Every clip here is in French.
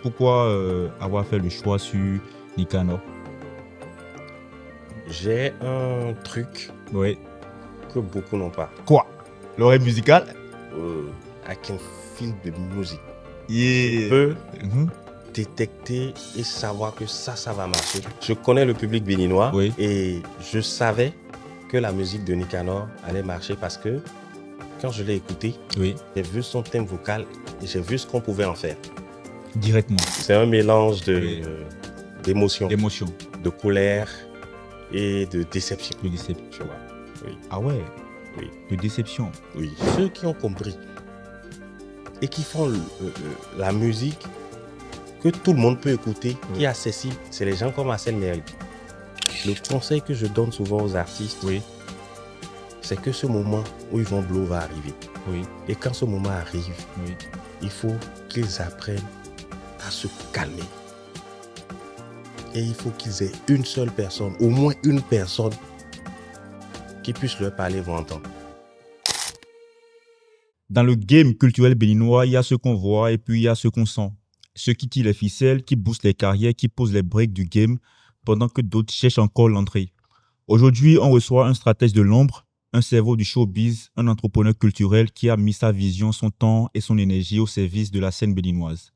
Pourquoi avoir fait le choix sur Nicanor? J'ai un truc Oui. que beaucoup n'ont pas. Quoi? L'oreille musicale? I can feel the music. Yeah. Je peux Mhm. détecter et savoir que ça va marcher. Je connais le public béninois Oui. et je savais que la musique de Nicanor allait marcher parce que quand je l'ai écouté, Oui. j'ai vu son thème vocal et j'ai vu ce qu'on pouvait en faire. Directement. C'est un mélange Oui. d'émotions, L'émotion. de colère et de déception. De déception. Tu vois. Oui. Ah ouais. Oui. De déception. Oui. Ceux qui ont compris et qui font la musique que tout le monde peut écouter, qui est accessible, c'est les gens comme Assel Merli. Le conseil que je donne souvent aux artistes, Oui. c'est que ce moment où ils vont blow va arriver. Oui. Et quand ce moment arrive, Oui. il faut qu'ils apprennent à se calmer. Et il faut qu'ils aient une seule personne, au moins une personne, qui puisse leur parler, vont entendre. Dans le game culturel béninois, il y a ce qu'on voit et puis il y a ce qu'on sent. Ceux qui tirent les ficelles, qui boostent les carrières, qui posent les breaks du game, pendant que d'autres cherchent encore l'entrée. Aujourd'hui, on reçoit un stratège de l'ombre, un cerveau du showbiz, un entrepreneur culturel qui a mis sa vision, son temps et son énergie au service de la scène béninoise.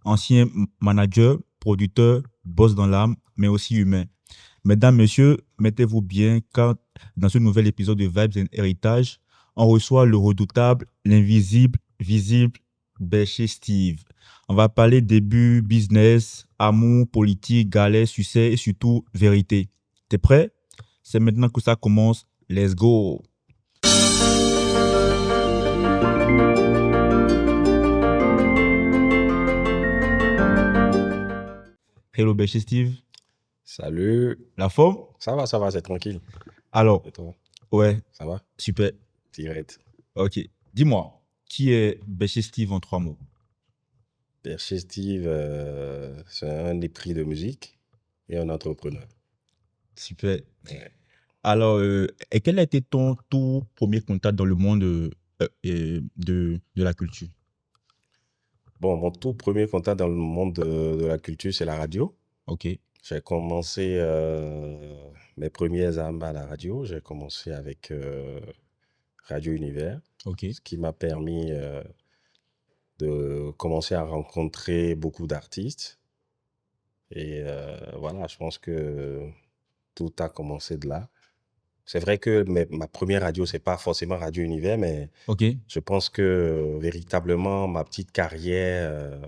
Ancien manager, producteur, boss dans l'âme, mais aussi humain. Mesdames, messieurs, mettez-vous bien car dans ce nouvel épisode de Vibes and Heritage, on reçoit le redoutable, l'invisible, visible, Béché Steve. On va parler début, business, amour, politique, galère, succès et surtout vérité. T'es prêt? C'est maintenant que ça commence. Let's go! Hello Béché Steve. Salut. La forme? Ça va, c'est tranquille. Alors, Et toi? ouais, Ça va? super. Direct. Ok. Dis-moi, qui est Béché Steve en 3 mots? Chez Steve, c'est un épris de musique et un entrepreneur. Super. Ouais. Alors, et quel a été ton tout premier contact dans le monde de la culture? Bon, mon tout premier contact dans le monde de la culture, c'est la radio. Ok. J'ai commencé mes premières armes à la radio. J'ai commencé avec Radio Univers, Ok. ce qui m'a permis de commencer à rencontrer beaucoup d'artistes. Et voilà, je pense que tout a commencé de là. C'est vrai que ma première radio, c'est pas forcément Radio Univers, mais Ok. je pense que véritablement, ma petite carrière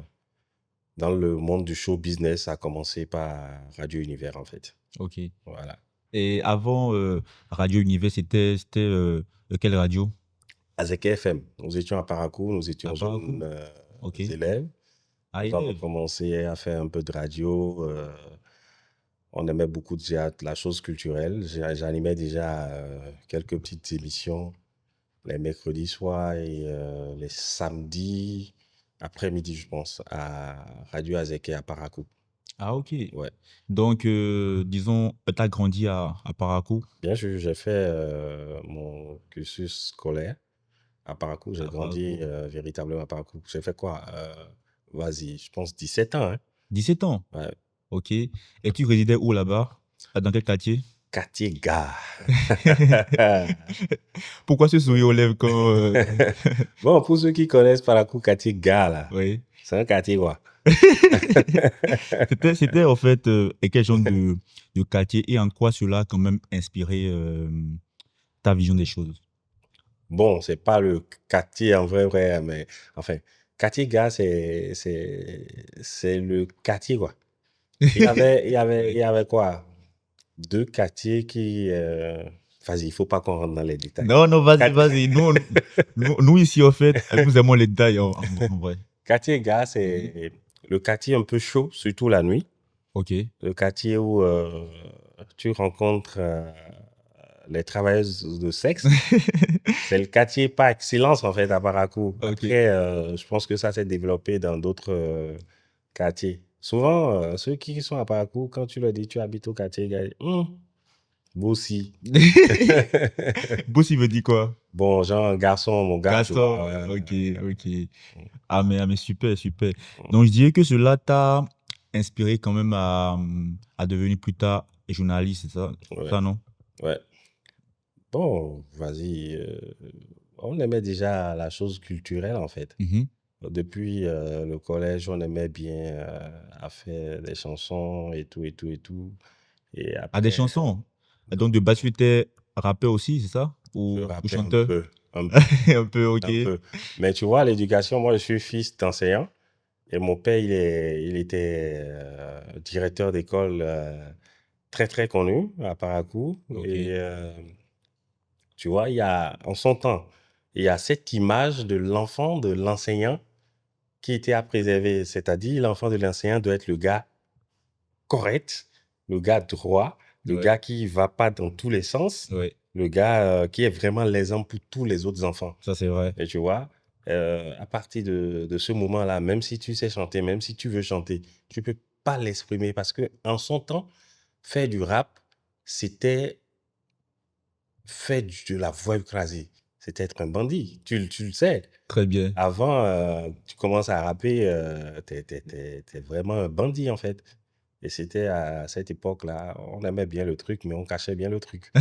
dans le monde du show business a commencé par Radio Univers, en fait. Ok. Voilà. Et avant Radio Univers, c'était quelle radio? Azek FM. Nous étions à Parakou, nous étions À Parakou. jeunes Ok. élèves. Ah, Nous avons élève. commencé à faire un peu de radio. On aimait beaucoup déjà la chose culturelle. J'animais déjà quelques petites émissions les mercredis soirs et les samedis après-midi, je pense, à Radio Azeke à Parakou. Ah, ok. Ouais. Donc, disons, tu as grandi à Parakou. Bien sûr, j'ai fait mon cursus scolaire à Parakou. J'ai À grandi Parakou. véritablement à Parakou. J'ai fait quoi? Vas-y, je pense 17 ans. Hein? 17 ans. Ouais. Ok. Et tu résidais où là-bas? Dans quel quartier? Quartier Gare. Pourquoi ce sourire aux lèvres quand... Bon, pour ceux qui connaissent Parakou, quartier Gare, là, Oui. c'est un quartier quoi? C'était en fait quel genre de quartier et en quoi cela a quand même inspiré ta vision des choses? Bon, c'est pas le quartier en vrai, mais enfin, quartier Gare, c'est le quartier quoi. Il y avait quoi? 2 quartiers qui... Vas-y, il faut pas qu'on rentre dans les détails. Non, vas-y. Nous ici, en fait, nous aimons les détails en vrai. Quartier Gare, c'est le quartier un peu chaud, surtout la nuit. Ok. Le quartier où tu rencontres les travailleuses de sexe. C'est le quartier par excellence, en fait, à Parakou. Ok. Après, je pense que ça s'est développé dans d'autres quartiers. Souvent, ceux qui sont à Parakou, quand tu leur dis tu habites au quartier, ils disent, Bossy. Boss, il veut dire quoi? Bon, genre, garçon, mon gars, tu Gaston, vois. ok, ok. Ah, mais super, super. Donc, je dirais que cela t'a inspiré quand même à devenir plus tard journaliste, c'est ça, Ouais, ça non? ouais. Bon, vas-y. On aimait déjà la chose culturelle, en fait. Mhm. Depuis le collège, on aimait bien à faire des chansons et tout, et tout, et tout. Et Ah, des après, chansons. Et donc, de base, tu étais rappeur aussi, c'est ça? je Ou rappais chanteur? un peu, Un peu, ok. un peu. Mais tu vois, l'éducation, moi, je suis fils d'enseignant. Et mon père, il était directeur d'école très, très connu à Parakou. Ok. Et tu vois, en son temps, il y a cette image de l'enfant, de l'enseignant qui était à préserver. C'est-à-dire, l'enfant de l'enseignant doit être le gars correct, le gars droit, le Ouais, gars qui va pas dans tous les sens, ouais, le gars qui est vraiment l'exemple pour tous les autres enfants. ça c'est vrai. Et tu vois, à partir de ce moment-là, même si tu sais chanter, même si tu veux chanter, tu peux pas l'exprimer parce que en son temps, faire du rap, c'était faire de la voix écrasée. C'était être un bandit. Tu le sais. Très bien. Avant, tu commences à rapper, t'es vraiment un bandit en fait. Et c'était à cette époque-là, on aimait bien le truc, mais on cachait bien le truc.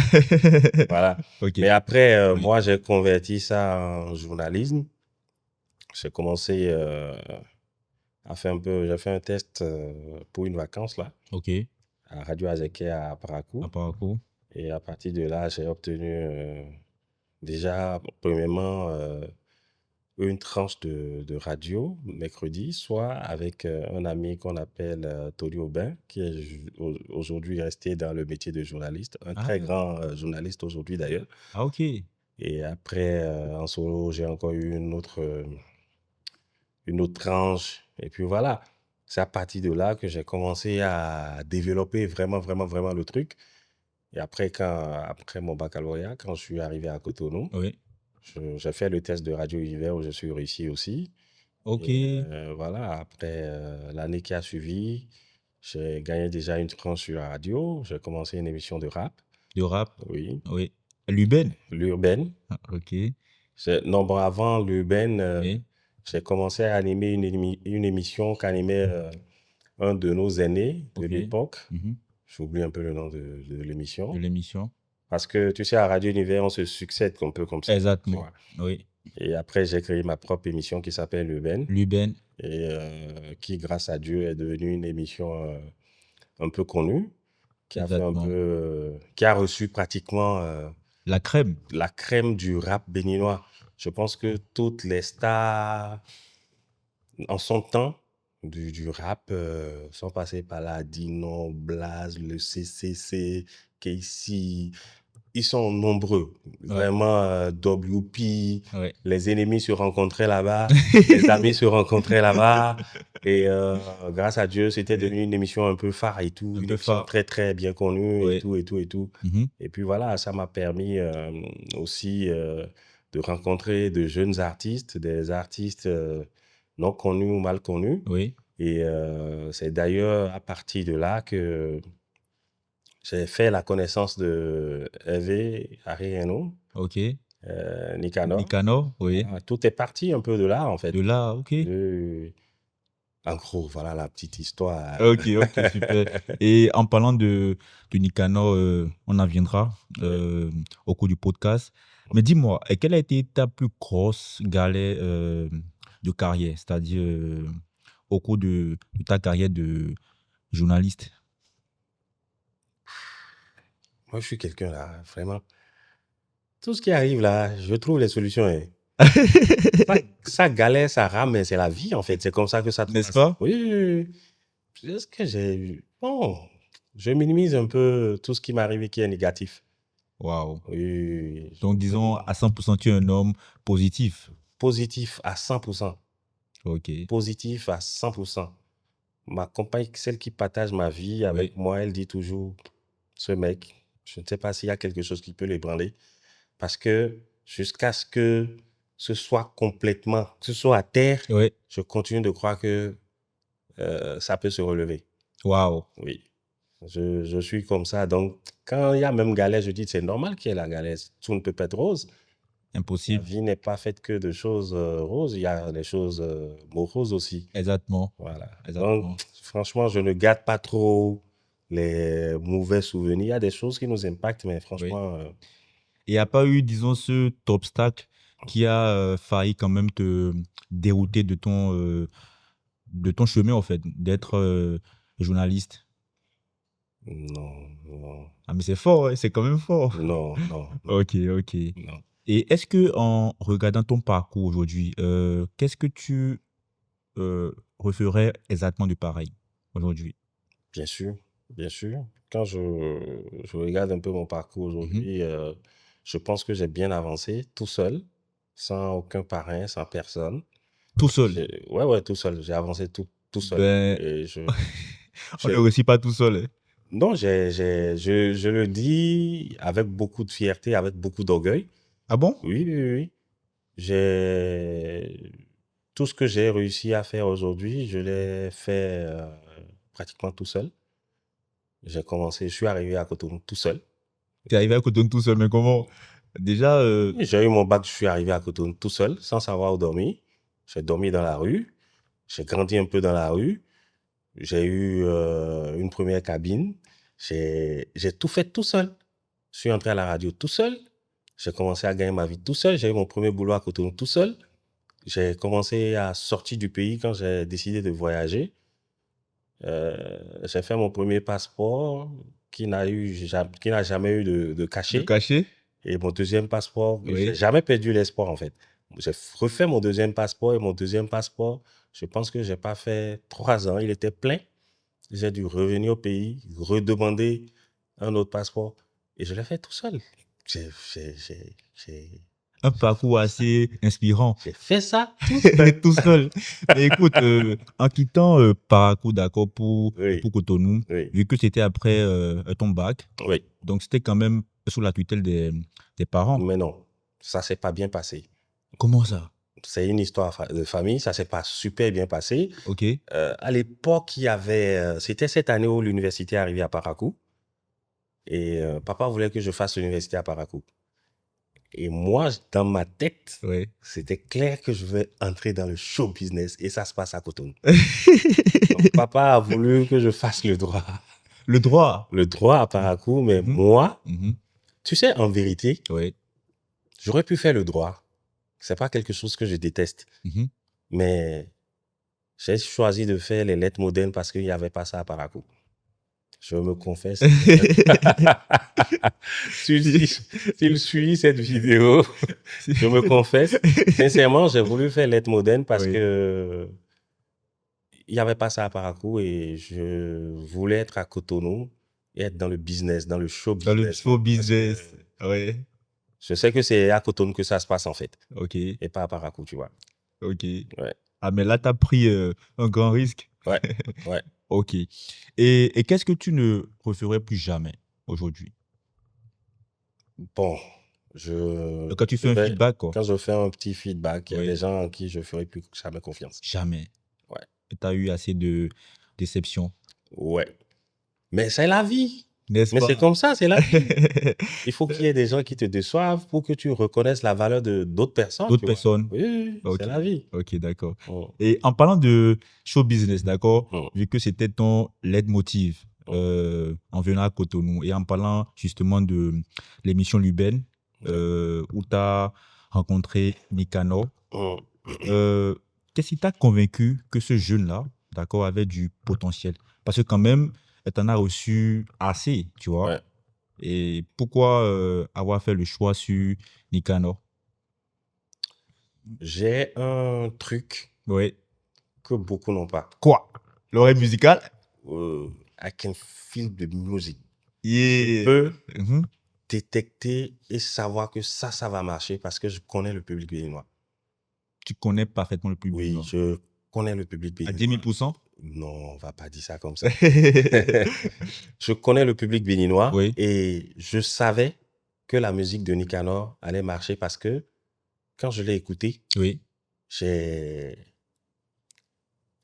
Voilà. Ok. Mais après, Oui. moi, j'ai converti ça en journalisme. J'ai commencé à faire un peu, j'ai fait un test pour une vacance là, Ok. à Radio Azeke à À Parakou. parcours. Et à partir de là, j'ai obtenu déjà, premièrement, une tranche de radio mercredi, soit avec un ami qu'on appelle Tony Aubin, qui est aujourd'hui resté dans le métier de journaliste, un Ah, très grand journaliste aujourd'hui d'ailleurs. ah, ok. Et après, en solo, j'ai encore eu une autre tranche. Et puis voilà, c'est à partir de là que j'ai commencé à développer vraiment, vraiment, vraiment le truc. Et après, après mon baccalauréat, quand je suis arrivé à Cotonou, Oui. j'ai fait le test de Radio Univers où je suis réussi aussi. Ok. Et voilà, après l'année qui a suivi, j'ai gagné déjà une tranche sur la radio. J'ai commencé une émission de rap, Du rap. oui, Oui. L'Uben. l'urbaine. Ah, ok. Non, bon, avant l'urbaine, Oui. j'ai commencé à animer une émission qu'animait un de nos aînés de Ok. l'époque. Mhm. J'oublie un peu le nom de De l'émission. l'émission. Parce que tu sais, à Radio Univers, on se succède un peu comme ça. Exactement. Voilà. Oui. Et après, j'ai créé ma propre émission qui s'appelle l'urbaine. L'Uben. Et qui, grâce à Dieu, est devenue une émission un peu connue, qui a fait un peu, Exactement. qui a reçu pratiquement La crème. la crème du rap béninois. Je pense que toutes les stars en son temps du rap sont passées par là. Dino, Blaze, le CCC, Casey. Ils sont nombreux. Ouais. Vraiment, WP, Ouais. les ennemis se rencontraient là-bas, les amis se rencontraient là-bas. Et grâce à Dieu, c'était Oui. devenu une émission un peu phare et tout, Un une peu émission fort. très, très bien connue et Oui. tout, et tout, et tout. Mhm. Et puis voilà, ça m'a permis aussi de rencontrer de jeunes artistes, des artistes non connus ou mal connus. Oui. Et c'est d'ailleurs à partir de là que j'ai fait la connaissance de Hervé Ariano, Ok. Nicanor. Nicanor. Oui. Voilà, tout est parti un peu de là, en fait. De là, ok. En gros, voilà la petite histoire. Ok, ok, super. Et en parlant de Nicanor, on en viendra Ouais. au cours du podcast. Mais dis-moi, quelle a été ta plus grosse galère de carrière, c'est-à-dire au cours de ta carrière de journaliste? Moi, je suis quelqu'un là, vraiment. Tout ce qui arrive là, je trouve les solutions. Hein. Ça galère, ça rame, mais c'est la vie, en fait. C'est comme ça que ça se N'est-ce passe. pas? Oui, oui, oui. Est-ce que j'ai... Bon, je minimise un peu tout ce qui m'arrive et qui est négatif. Waouh. Oui, oui, oui. Donc, disons, à 100%, tu es un homme positif. Positif à 100%. Ok. Positif à 100%. Ma compagne, celle qui partage ma vie Oui. avec moi, elle dit toujours, ce mec, je ne sais pas s'il y a quelque chose qui peut l'ébranler, parce que jusqu'à ce que ce soit complètement, que ce soit à terre, Oui. je continue de croire que ça peut se relever. Waouh. Oui. Je suis comme ça. Donc, quand il y a même galère, je dis c'est normal qu'il y ait la galère. Tout ne peut pas être rose. La Impossible. vie n'est pas faite que de choses roses. Il y a des choses moroses aussi. Exactement. Voilà. Donc, Exactement. franchement, je ne garde pas trop les mauvais souvenirs. Il y a des choses qui nous impactent, mais Oui. franchement, Et il n'y a pas eu, disons, ce obstacle qui a failli quand même te dérouter de ton chemin, en fait, d'être journaliste. non, non, Ah, mais c'est fort, hein, c'est quand même fort. non, non, non, Ok, ok. non. Et est-ce que en regardant ton parcours aujourd'hui, qu'est-ce que tu referais exactement de pareil aujourd'hui? Bien sûr, bien sûr. Quand je regarde un peu mon parcours Mhm. aujourd'hui, je pense que j'ai bien avancé tout seul, sans aucun parrain, sans personne. Tout seul. Ouais, tout seul. J'ai avancé tout seul. Ben, Et on ne j'ai- réussit pas tout seul, hein. non, je le dis avec beaucoup de fierté, avec beaucoup d'orgueil. Ah bon? Oui, oui, oui, oui. Tout ce que j'ai réussi à faire aujourd'hui, je l'ai fait pratiquement tout seul. Je suis arrivé à Cotonou tout seul. T'es arrivé à Cotonou tout seul, mais comment? Déjà, J'ai eu mon bac, je suis arrivé à Cotonou tout seul, sans savoir où dormir. J'ai dormi dans la rue. J'ai grandi un peu dans la rue. J'ai eu une première cabine. J'ai tout fait tout seul. Je suis entré à la radio tout seul. J'ai commencé à gagner ma vie tout seul. J'ai eu mon premier boulot à Cotonou tout seul. J'ai commencé à sortir du pays quand j'ai décidé de voyager. J'ai fait mon premier passeport qui n'a jamais eu de de cachet. cacher? Et mon deuxième passeport, j'ai Oui. jamais perdu l'espoir en fait. J'ai refait mon deuxième passeport et mon deuxième passeport, je pense que j'ai pas fait 3 ans. Il était plein. J'ai dû revenir au pays, redemander un autre passeport et je l'ai fait tout seul. J'ai Un parcours assez inspirant. j'ai fait ça tout seul. Tout seul. Mais écoute, en quittant Parakou, d'accord, Oui, pour Cotonou, oui, vu que c'était après ton bac, oui. donc c'était quand même sous la tutelle des parents. Mais non, ça s'est pas bien passé. Comment ça? C'est une histoire de famille, ça s'est pas super bien passé. Ok. À l'époque, c'était cette année où l'université est arrivée à Parakou. Et papa voulait que je fasse l'université à Parakou. Et moi, dans ma tête, Ouais. c'était clair que je vais entrer dans le show business et ça se passe à Cotonou. Donc, papa a voulu que je fasse le droit. Le droit. Le droit à Parakou, mais Mhm. moi, Mhm. tu sais, en vérité, Ouais. j'aurais pu faire le droit. C'est pas quelque chose que je déteste. Mhm. Mais j'ai choisi de faire les lettres modernes parce qu'il n'y avait pas ça à Parakou. Je me confesse. S'il suit cette vidéo, je me confesse. Sincèrement, j'ai voulu faire lettres modernes parce Oui. que il n'y avait pas ça à Parakou et je voulais être à Cotonou et être dans le business, dans le show Dans le business. show Parce que business. Ouais. je sais que c'est à Cotonou que ça se passe en fait Ok. et pas à Parakou, tu vois. Ok. Ouais, Ah, mais là, tu as pris un grand risque. ouais, ouais. Ok. Et qu'est-ce que tu ne referais plus jamais aujourd'hui? Bon, Quand tu fais un feedback, quoi. quand je fais un petit feedback, il y a Oui. des gens en qui je ferai plus jamais confiance. Jamais. Ouais. Tu as eu assez de déception, Ouais. Mais c'est la vie. n'est-ce Mais c'est pas? comme ça, c'est la vie. Il faut qu'il y ait des gens qui te déçoivent pour que tu reconnaisses la valeur de d'autres personnes, D'autres tu vois. personnes. Oui, oui, oui, c'est Ok. la vie. Ok, d'accord. Mm. Et en parlant de show business, d'accord, Mm. vu que c'était ton leitmotiv en venant à Cotonou et en parlant justement de l'émission Luben, où tu as rencontré Nicanor, Mm. qu'est-ce qui t'a convaincu que ce jeune-là, d'accord, avait du potentiel? Parce que quand même, tu en as reçu assez, tu vois. Ouais. Et pourquoi avoir fait le choix sur Nicanor? J'ai un truc Oui. que beaucoup n'ont pas. Quoi? L'oreille musicale? I can feel the music. Je Yeah. peux Mhm. détecter et savoir que ça va marcher parce que je connais le public béninois. Tu connais parfaitement le public Oui, béninois. je connais le public À béninois. 10 000%? Non, on va pas dire ça comme ça. Je connais le public béninois Oui. et je savais que la musique de Nicanor allait marcher parce que quand je l'ai écouté, Oui. j'ai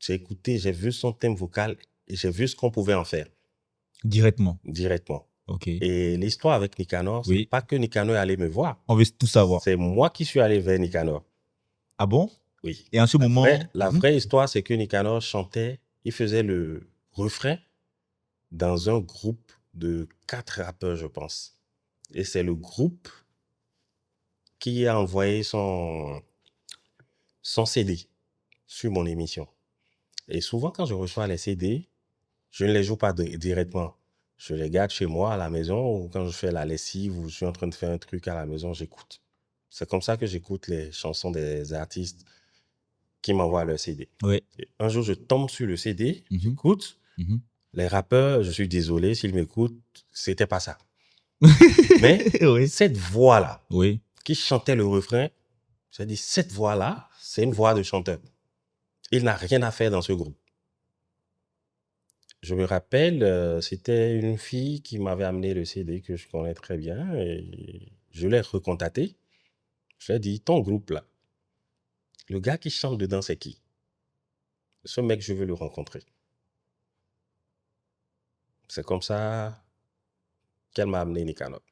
écouté, j'ai vu son thème vocal et j'ai vu ce qu'on pouvait en faire. Directement. directement. Ok. Et l'histoire avec Nicanor, c'est Oui. pas que Nicanor est allé me voir. On veut tout savoir. C'est moi qui suis allé vers Nicanor. Ah bon? Oui. Et en ce moment. La vraie histoire, c'est que Nicanor chantait, il faisait le refrain dans un groupe de 4 rappeurs, je pense. Et c'est le groupe qui a envoyé son CD sur mon émission. Et souvent, quand je reçois les CD, je ne les joue pas directement. Je les garde chez moi à la maison, ou quand je fais la lessive ou je suis en train de faire un truc à la maison, j'écoute. C'est comme ça que j'écoute les chansons des artistes qui m'envoient leur CD. Oui. Et un jour, je tombe sur le CD, Mhm. j'écoute. Mhm. Les rappeurs, je suis désolé s'ils m'écoutent, c'était pas ça. Mais Oui. cette voix-là, Oui. qui chantait le refrain, j'ai dit, cette voix-là, c'est une voix de chanteur. Il n'a rien à faire dans ce groupe. Je me rappelle, c'était une fille qui m'avait amené le CD que je connais très bien et je l'ai recontacté. Je lui ai dit, ton groupe là, le gars qui chante dedans, c'est qui? Ce mec, je veux le rencontrer. C'est comme ça qu'elle m'a amené Nicanor.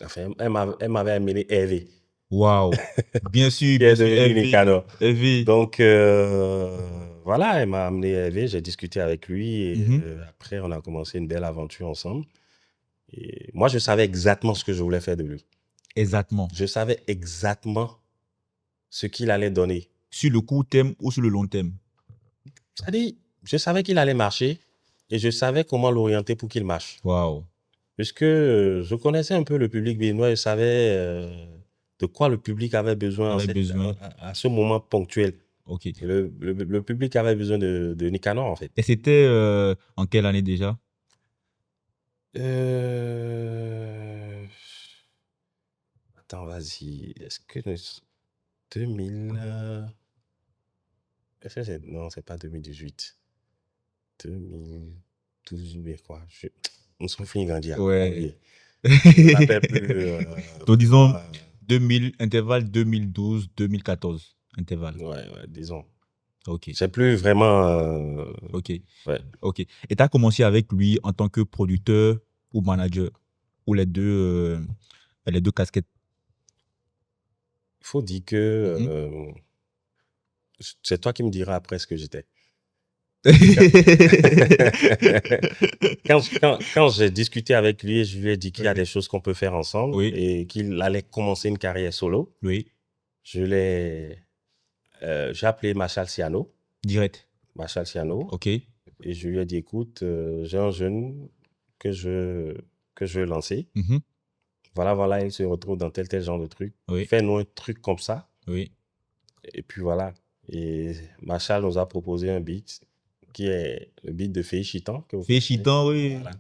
Enfin, elle m'avait amené Hervé. Waouh. Bien sûr, Qui est bien sûr. devenu Nicanor. Hervé. Donc, voilà, elle m'a amené Hervé, j'ai discuté avec lui et après, on a commencé une belle aventure ensemble. Et moi, je savais exactement ce que je voulais faire de lui. Exactement. Je savais exactement ce qu'il allait donner. Sur le court terme ou sur le long terme? C'est-à-dire, je savais qu'il allait marcher et je savais comment l'orienter pour qu'il marche. Waouh. Puisque je connaissais un peu le public béninois et je savais de quoi le public avait besoin, à ce moment ponctuel. Ok. Et le public avait besoin de Nicanor, en fait. Et c'était en quelle année déjà? Attends, vas-y. Est-ce que 2000... Non, c'est pas 2018. 2012, mais quoi. On s'en finit grandir. Ouais. Je m'appelle plus. Donc, disons 2000, intervalle 2012-2014. Intervalle. Ouais, disons. Ok. C'est plus vraiment. Ok. Ouais. Ok. Et tu as commencé avec lui en tant que producteur ou manager? Ou les deux casquettes? Il faut dire que c'est toi qui me diras après ce que j'étais. Quand j'ai discuté avec lui, je lui ai dit qu'il y a des choses qu'on peut faire ensemble et qu'il allait commencer une carrière solo. Oui. J'ai appelé Marshall Siano. Direct. Marshall Siano. Ok. Et je lui ai dit, écoute, j'ai un jeune que je veux lancer. Voilà, il se retrouve dans tel genre de truc. Oui. Fais-nous un truc comme ça. Oui. Et puis voilà. Et Marshall nous a proposé un beat qui est le beat de Fei Chitan. Fei Chitan, oui. Voilà.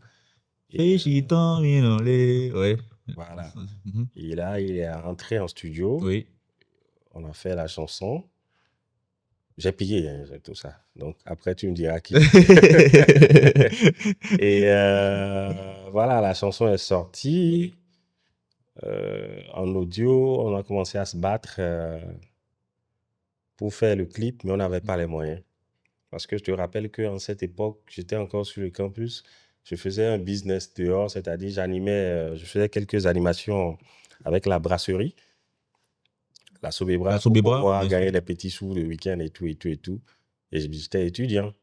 Fei Chitan, ouais. Voilà. Et là, il est rentré en studio. Oui. On a fait la chanson. J'ai payé tout ça. Donc, après, tu me diras qui. Et voilà, la chanson est sortie. En audio, on a commencé à se battre pour faire le clip, mais on n'avait pas les moyens. Parce que je te rappelle qu'en cette époque, j'étais encore sur le campus. Je faisais un business dehors, c'est-à-dire je faisais quelques animations avec la brasserie. La Sobebra, pour pouvoir gagner des petits sous le week-end et tout. Et j'étais étudiant,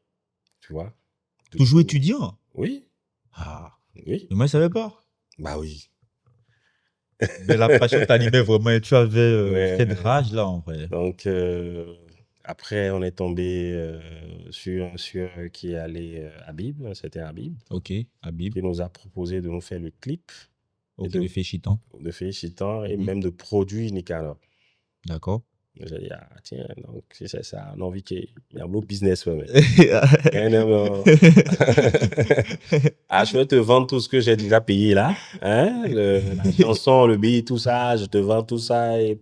tu vois. Toujours étudiant? Oui. Ah. Oui. Mais moi, je ne savais pas. Bah oui. Mais la passion t'animait vraiment et tu avais cette rage-là, en vrai. Donc, après, on est tombé sur un sieur qui est allé à Habib. C'était Habib. Ok, Habib. Qui nous a proposé de nous faire le clip. Ok, de Fei Chitan. De Fei Chitan et même de produire Nicanor. D'accord. J'ai dit, ah, tiens, donc, si c'est ça, on a envie qu'il y ait un beau business. Ouais, ah, je vais te vendre tout ce que j'ai déjà payé là. Hein? La chanson, le beat, tout ça, je te vends tout ça. Et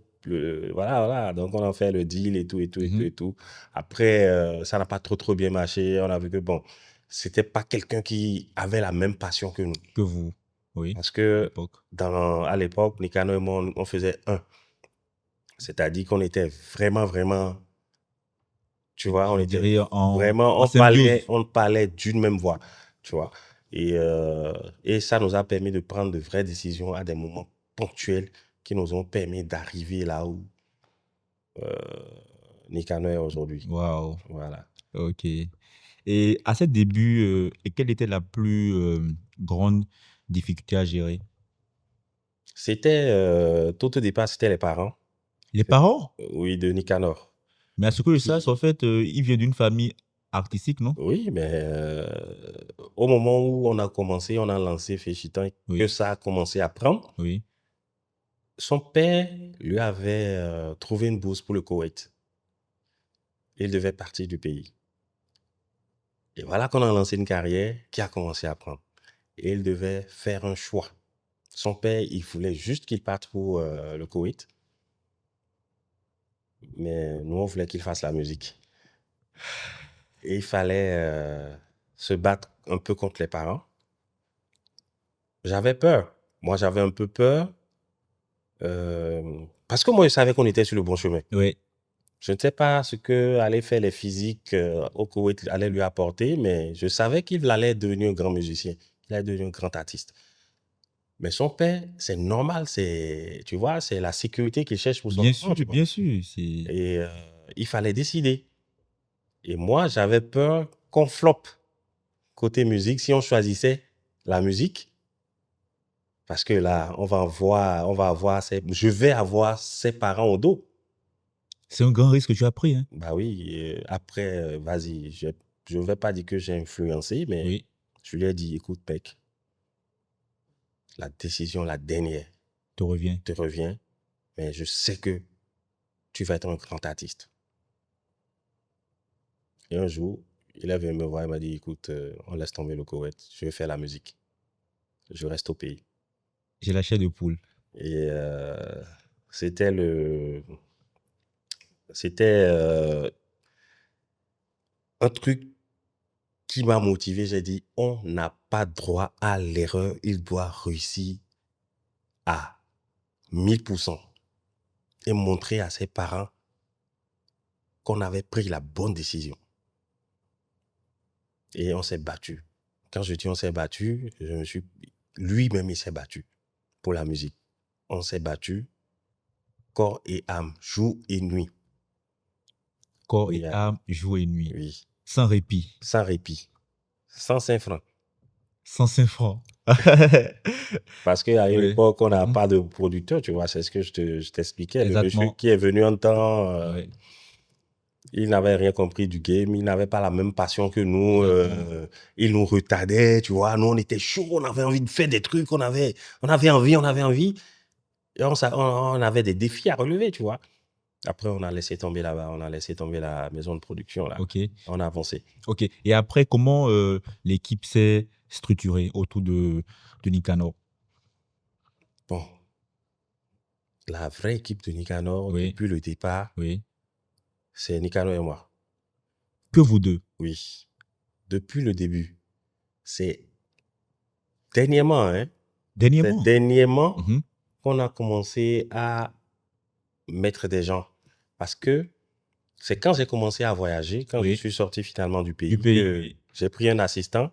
voilà. Donc, on a fait le deal et tout. Après, ça n'a pas trop bien marché. On a vu que, bon, c'était pas quelqu'un qui avait la même passion que nous. Que vous, oui. Parce que à l'époque, Nicanor et moi, on faisait un. C'est-à-dire qu'on était vraiment, tu vois, on était vraiment, on parlait d'une même voix, tu vois. Et ça nous a permis de prendre de vraies décisions à des moments ponctuels qui nous ont permis d'arriver là où Nicanor est aujourd'hui. Waouh. Voilà. Ok. Et à ce début, et quelle était la plus grande difficulté à gérer? Tout au départ, c'était les parents, Les parents? oui, de Nicanor. Mais à ce que je sache, en fait, il vient d'une famille artistique, non? Oui, mais au moment où on a commencé, on a lancé Féchitan, que Oui, ça a commencé à prendre, oui. son père lui avait trouvé une bourse pour le Koweït. Il devait partir du pays. Et voilà qu'on a lancé une carrière qui a commencé à prendre. Et il devait faire un choix. Son père, il voulait juste qu'il parte pour le Koweït. Mais nous, on voulait qu'il fasse la musique. Et il fallait se battre un peu contre les parents. J'avais peur. Moi, j'avais un peu peur. Parce que moi, je savais qu'on était sur le bon chemin. Oui. Je ne sais pas ce que allaient faire les physiques au Koweït allaient lui apporter, mais je savais qu'il allait devenir un grand musicien. Il allait devenir un grand artiste. Mais son père, c'est normal, tu vois, c'est la sécurité qu'il cherche pour son Bien enfant, sûr, tu vois. bien sûr. Et il fallait décider. Et moi, j'avais peur qu'on floppe côté musique si on choisissait la musique. Parce que là, je vais avoir ses parents au dos. C'est un grand risque que tu as pris, hein? Bah oui, après, vas-y, je ne vais pas dire que j'ai influencé, mais Oui. je lui ai dit, écoute, mec, la décision, la dernière, Te revient. te revient, mais je sais que tu vas être un grand artiste. Et un jour, il est venu me voir, il m'a dit, écoute, on laisse tomber le Koweït, je vais faire la musique. Je reste au pays. J'ai la chair de poule. Et c'était un truc qui m'a motivé. J'ai dit, on n'a pas droit à l'erreur, il doit réussir à 1000% et montrer à ses parents qu'on avait pris la bonne décision. Et on s'est battu. Quand je dis on s'est battu, lui-même il s'est battu pour la musique. On s'est battu corps et âme, jour et nuit. Corps Oui, et âme, jour et nuit. oui, Sans répit. sans répit, sans 5 francs. Sans 5 francs. Parce qu'à une Oui. époque, on n'a Mhm. pas de producteur, tu vois, c'est ce que je t'expliquais. Le monsieur Exactement. qui est venu en temps, Oui. il n'avait rien compris du game, il n'avait pas la même passion que nous, Exactement. il nous retardait, tu vois. Nous, on était chaud, on avait envie de faire des trucs, on avait envie. Et on avait des défis à relever, tu vois. Après, on a laissé tomber là-bas, on a laissé tomber la maison de production, là. Ok. On a avancé. Ok. Et après, comment l'équipe s'est structurée autour de Nicanor? Bon, la vraie équipe de Nicanor, Oui. depuis le départ, Oui. c'est Nicanor et moi. Que vous deux? Oui. Depuis le début. C'est dernièrement, hein, c'est Dernièrement? dernièrement Mhm. qu'on a commencé à mettre des gens. Parce que c'est quand j'ai commencé à voyager, quand je Oui. suis sorti finalement du Du pays, pays. que Oui. j'ai pris un assistant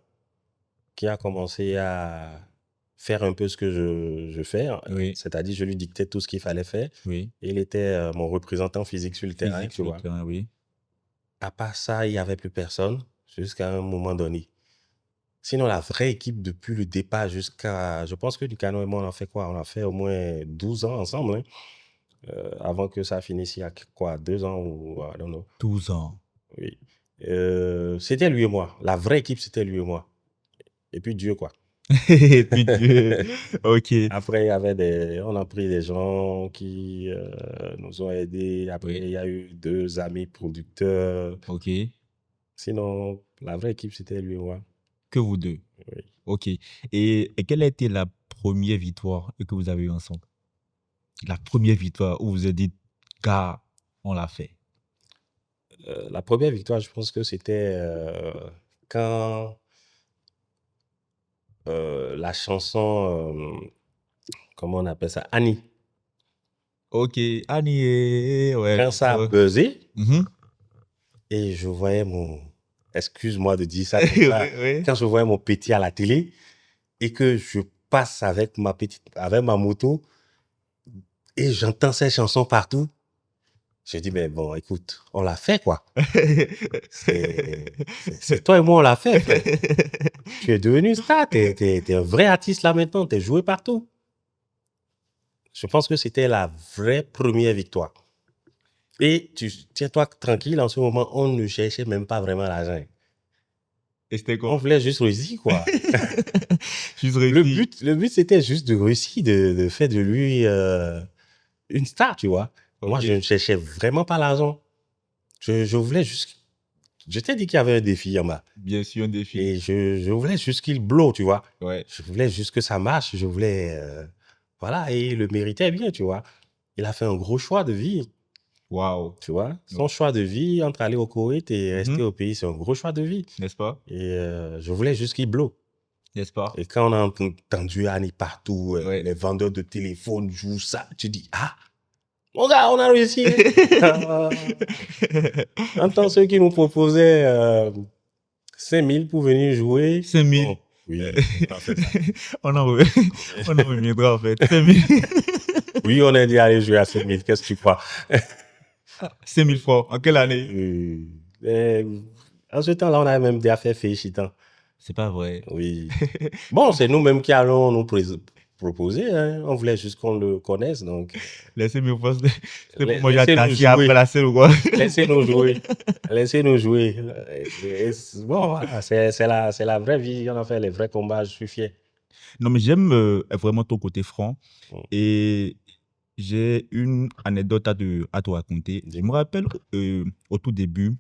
qui a commencé à faire un peu ce que je fais. Oui. C'est-à-dire, je lui dictais tout ce qu'il fallait faire. Oui. Et il était mon représentant physique sur le terrain, Physique tu sur le vois. terrain, oui. À part ça, il n'y avait plus personne jusqu'à un moment donné. Sinon, la vraie équipe, depuis le départ jusqu'à... Je pense que Ducano et moi, on a fait quoi? On a fait au moins 12 ans ensemble, hein, avant que ça finisse il y a quoi? 2 ans ou... I don't know. 12 ans. Oui. C'était lui et moi. La vraie équipe, c'était lui et moi. Et puis Dieu, quoi. Et puis Dieu. Ok. Après, on a pris des gens qui nous ont aidés. Après, Oui. il y a eu 2 amis producteurs. Ok. Sinon, la vraie équipe, c'était lui et moi. Que vous deux. Oui. Ok. Et quelle a été la première victoire que vous avez eue ensemble? La première victoire où vous vous êtes dit, gars, on l'a fait. La première victoire, je pense que c'était quand la chanson, comment on appelle ça? Annie. Ok, Annie, ouais. Quand ça a buzzé, Mhm. et je voyais mon excuse-moi de dire ça comme ça, Ouais. quand je voyais mon petit à la télé et que je passe avec avec ma moto et j'entends ces chansons partout, je dis, mais bon, écoute, on l'a fait, quoi. C'est toi et moi, on l'a fait, frère. Tu es devenu star, t'es un vrai artiste là maintenant, t'es joué partout. Je pense que c'était la vraie première victoire. Et tiens-toi tranquille, en ce moment, on ne cherchait même pas vraiment l'argent. Et c'était On quoi? voulait juste réussir, quoi. Juste réussi. Le but, c'était juste de réussir, de faire de lui une star, tu vois. Moi, Ok. je ne cherchais vraiment pas l'argent. Je voulais juste... Je t'ai dit qu'il y avait un défi en bas. Bien sûr, un défi. Et je voulais juste qu'il blow, tu vois. Ouais. Je voulais juste que ça marche. Je voulais... voilà, et il le méritait bien, tu vois. Il a fait un gros choix de vie, Waouh. tu vois. Son choix de vie entre aller au Koweït et rester Mhm. au pays, c'est un gros choix de vie. N'est-ce pas? Et je voulais juste qu'il blow. N'est-ce pas? Et quand on a entendu Annie partout, Ouais. les vendeurs de téléphone jouent ça, tu dis, ah, mon gars, on a réussi. Entends ceux qui nous proposaient 5 000 pour venir jouer. 5 000. Bon, oui, on a fait ça. On en reviendra en fait. 5 000. Oui, on a dit aller jouer à 5 000. Qu'est-ce que tu crois? 5 000 francs. En quelle année? En ce temps-là, on avait même des affaires félicitants. C'est pas vrai. Oui. Bon, c'est nous-mêmes qui allons nous proposer. Hein. On voulait juste qu'on le connaisse. Donc, Laissez-moi voir. C'est pour moi, laissez-nous j'attache jouer. après la scène ou quoi? Laissez-nous jouer. Laissez-nous jouer. Bon, voilà, c'est la vraie vie. On a fait les vrais combats. Je suis fier. Non, mais j'aime vraiment ton côté franc. Mm. Et j'ai une anecdote à te raconter. Je me rappelle au tout début,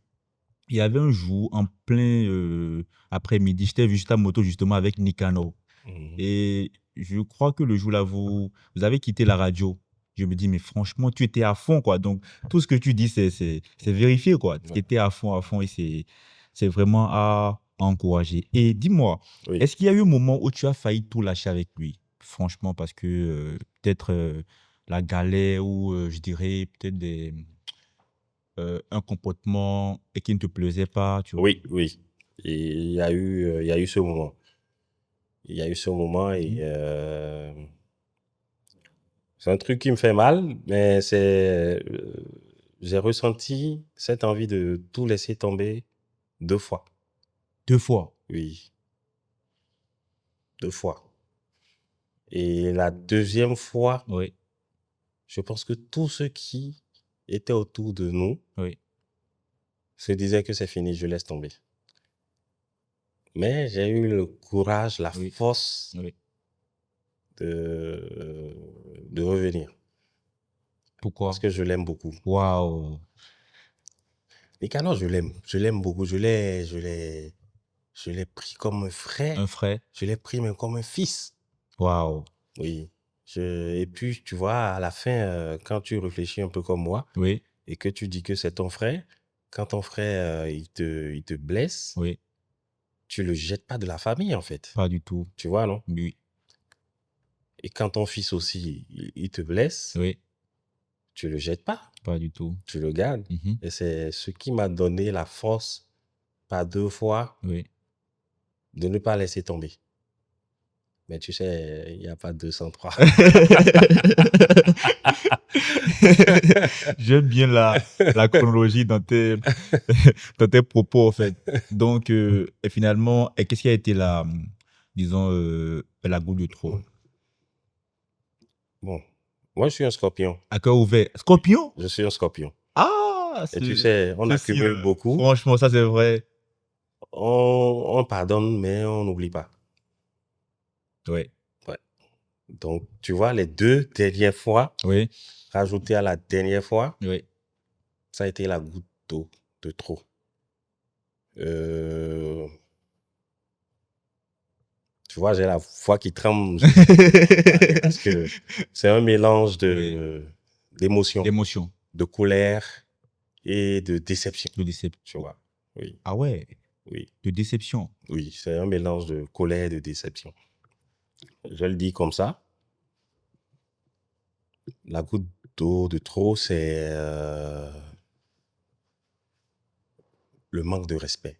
il y avait un jour en plein après-midi, j'étais juste à moto justement avec Nicanor. Mhm. Et je crois que le jour-là, vous avez quitté la radio. Je me dis, mais franchement, tu étais à fond, quoi. Donc, tout ce que tu dis, c'est vérifié, quoi. Tu Ouais. étais à fond, et c'est vraiment à encourager. Et dis-moi, Oui. est-ce qu'il y a eu un moment où tu as failli tout lâcher avec lui? Franchement, parce que peut-être la galère ou je dirais peut-être un comportement qui ne te plaisait pas, tu vois. Oui, oui. Et il y a eu ce moment. Il y a eu ce moment et c'est un truc qui me fait mal, mais j'ai ressenti cette envie de tout laisser tomber 2 fois. 2 fois. Oui, 2 fois. Et la deuxième fois, Oui, je pense que tous ceux qui étaient autour de nous oui, se disaient que c'est fini, je laisse tomber. Mais j'ai eu le courage, la Oui. force oui. de revenir Pourquoi? parce que je l'aime beaucoup. Waouh. Nicanor, je l'aime beaucoup. Je l'ai pris comme un frère. Un frère. Je l'ai pris même comme un fils. Waouh. Oui. Et puis, tu vois, à la fin, quand tu réfléchis un peu comme moi Oui, et que tu dis que c'est ton frère, quand ton frère, il te blesse, oui, tu le jettes pas de la famille, en fait. pas du tout. Tu vois, non? Oui, Et quand ton fils aussi, il te blesse, oui, tu le jettes pas. pas du tout. Tu le gardes. Mhm. Et c'est ce qui m'a donné la force, par 2 fois, Oui. de ne pas laisser tomber. Mais tu sais, il n'y a pas de 203. J'aime bien la chronologie dans tes propos, en fait. Donc, et finalement, et qu'est-ce qui a été disons, la goutte de trop? Bon, moi, je suis un scorpion. À cœur ouvert. Scorpion? Je suis un scorpion. Ah, Et tu sais, on ceci, accumule beaucoup. franchement, ça c'est vrai. On pardonne, mais on n'oublie pas. Oui, Ouais. Donc, tu vois, les 2 dernières fois, oui, rajouté à la dernière fois, oui. ça a été la goutte d'eau de trop. Tu vois, j'ai la voix qui tremble parce que c'est un mélange d'émotions, L'émotion, de colère et de déception. de déception. Tu vois, oui, Ah ouais, oui, de déception. oui, c'est un mélange de colère et de déception. Je le dis comme ça. La goutte d'eau de trop, c'est le manque de respect.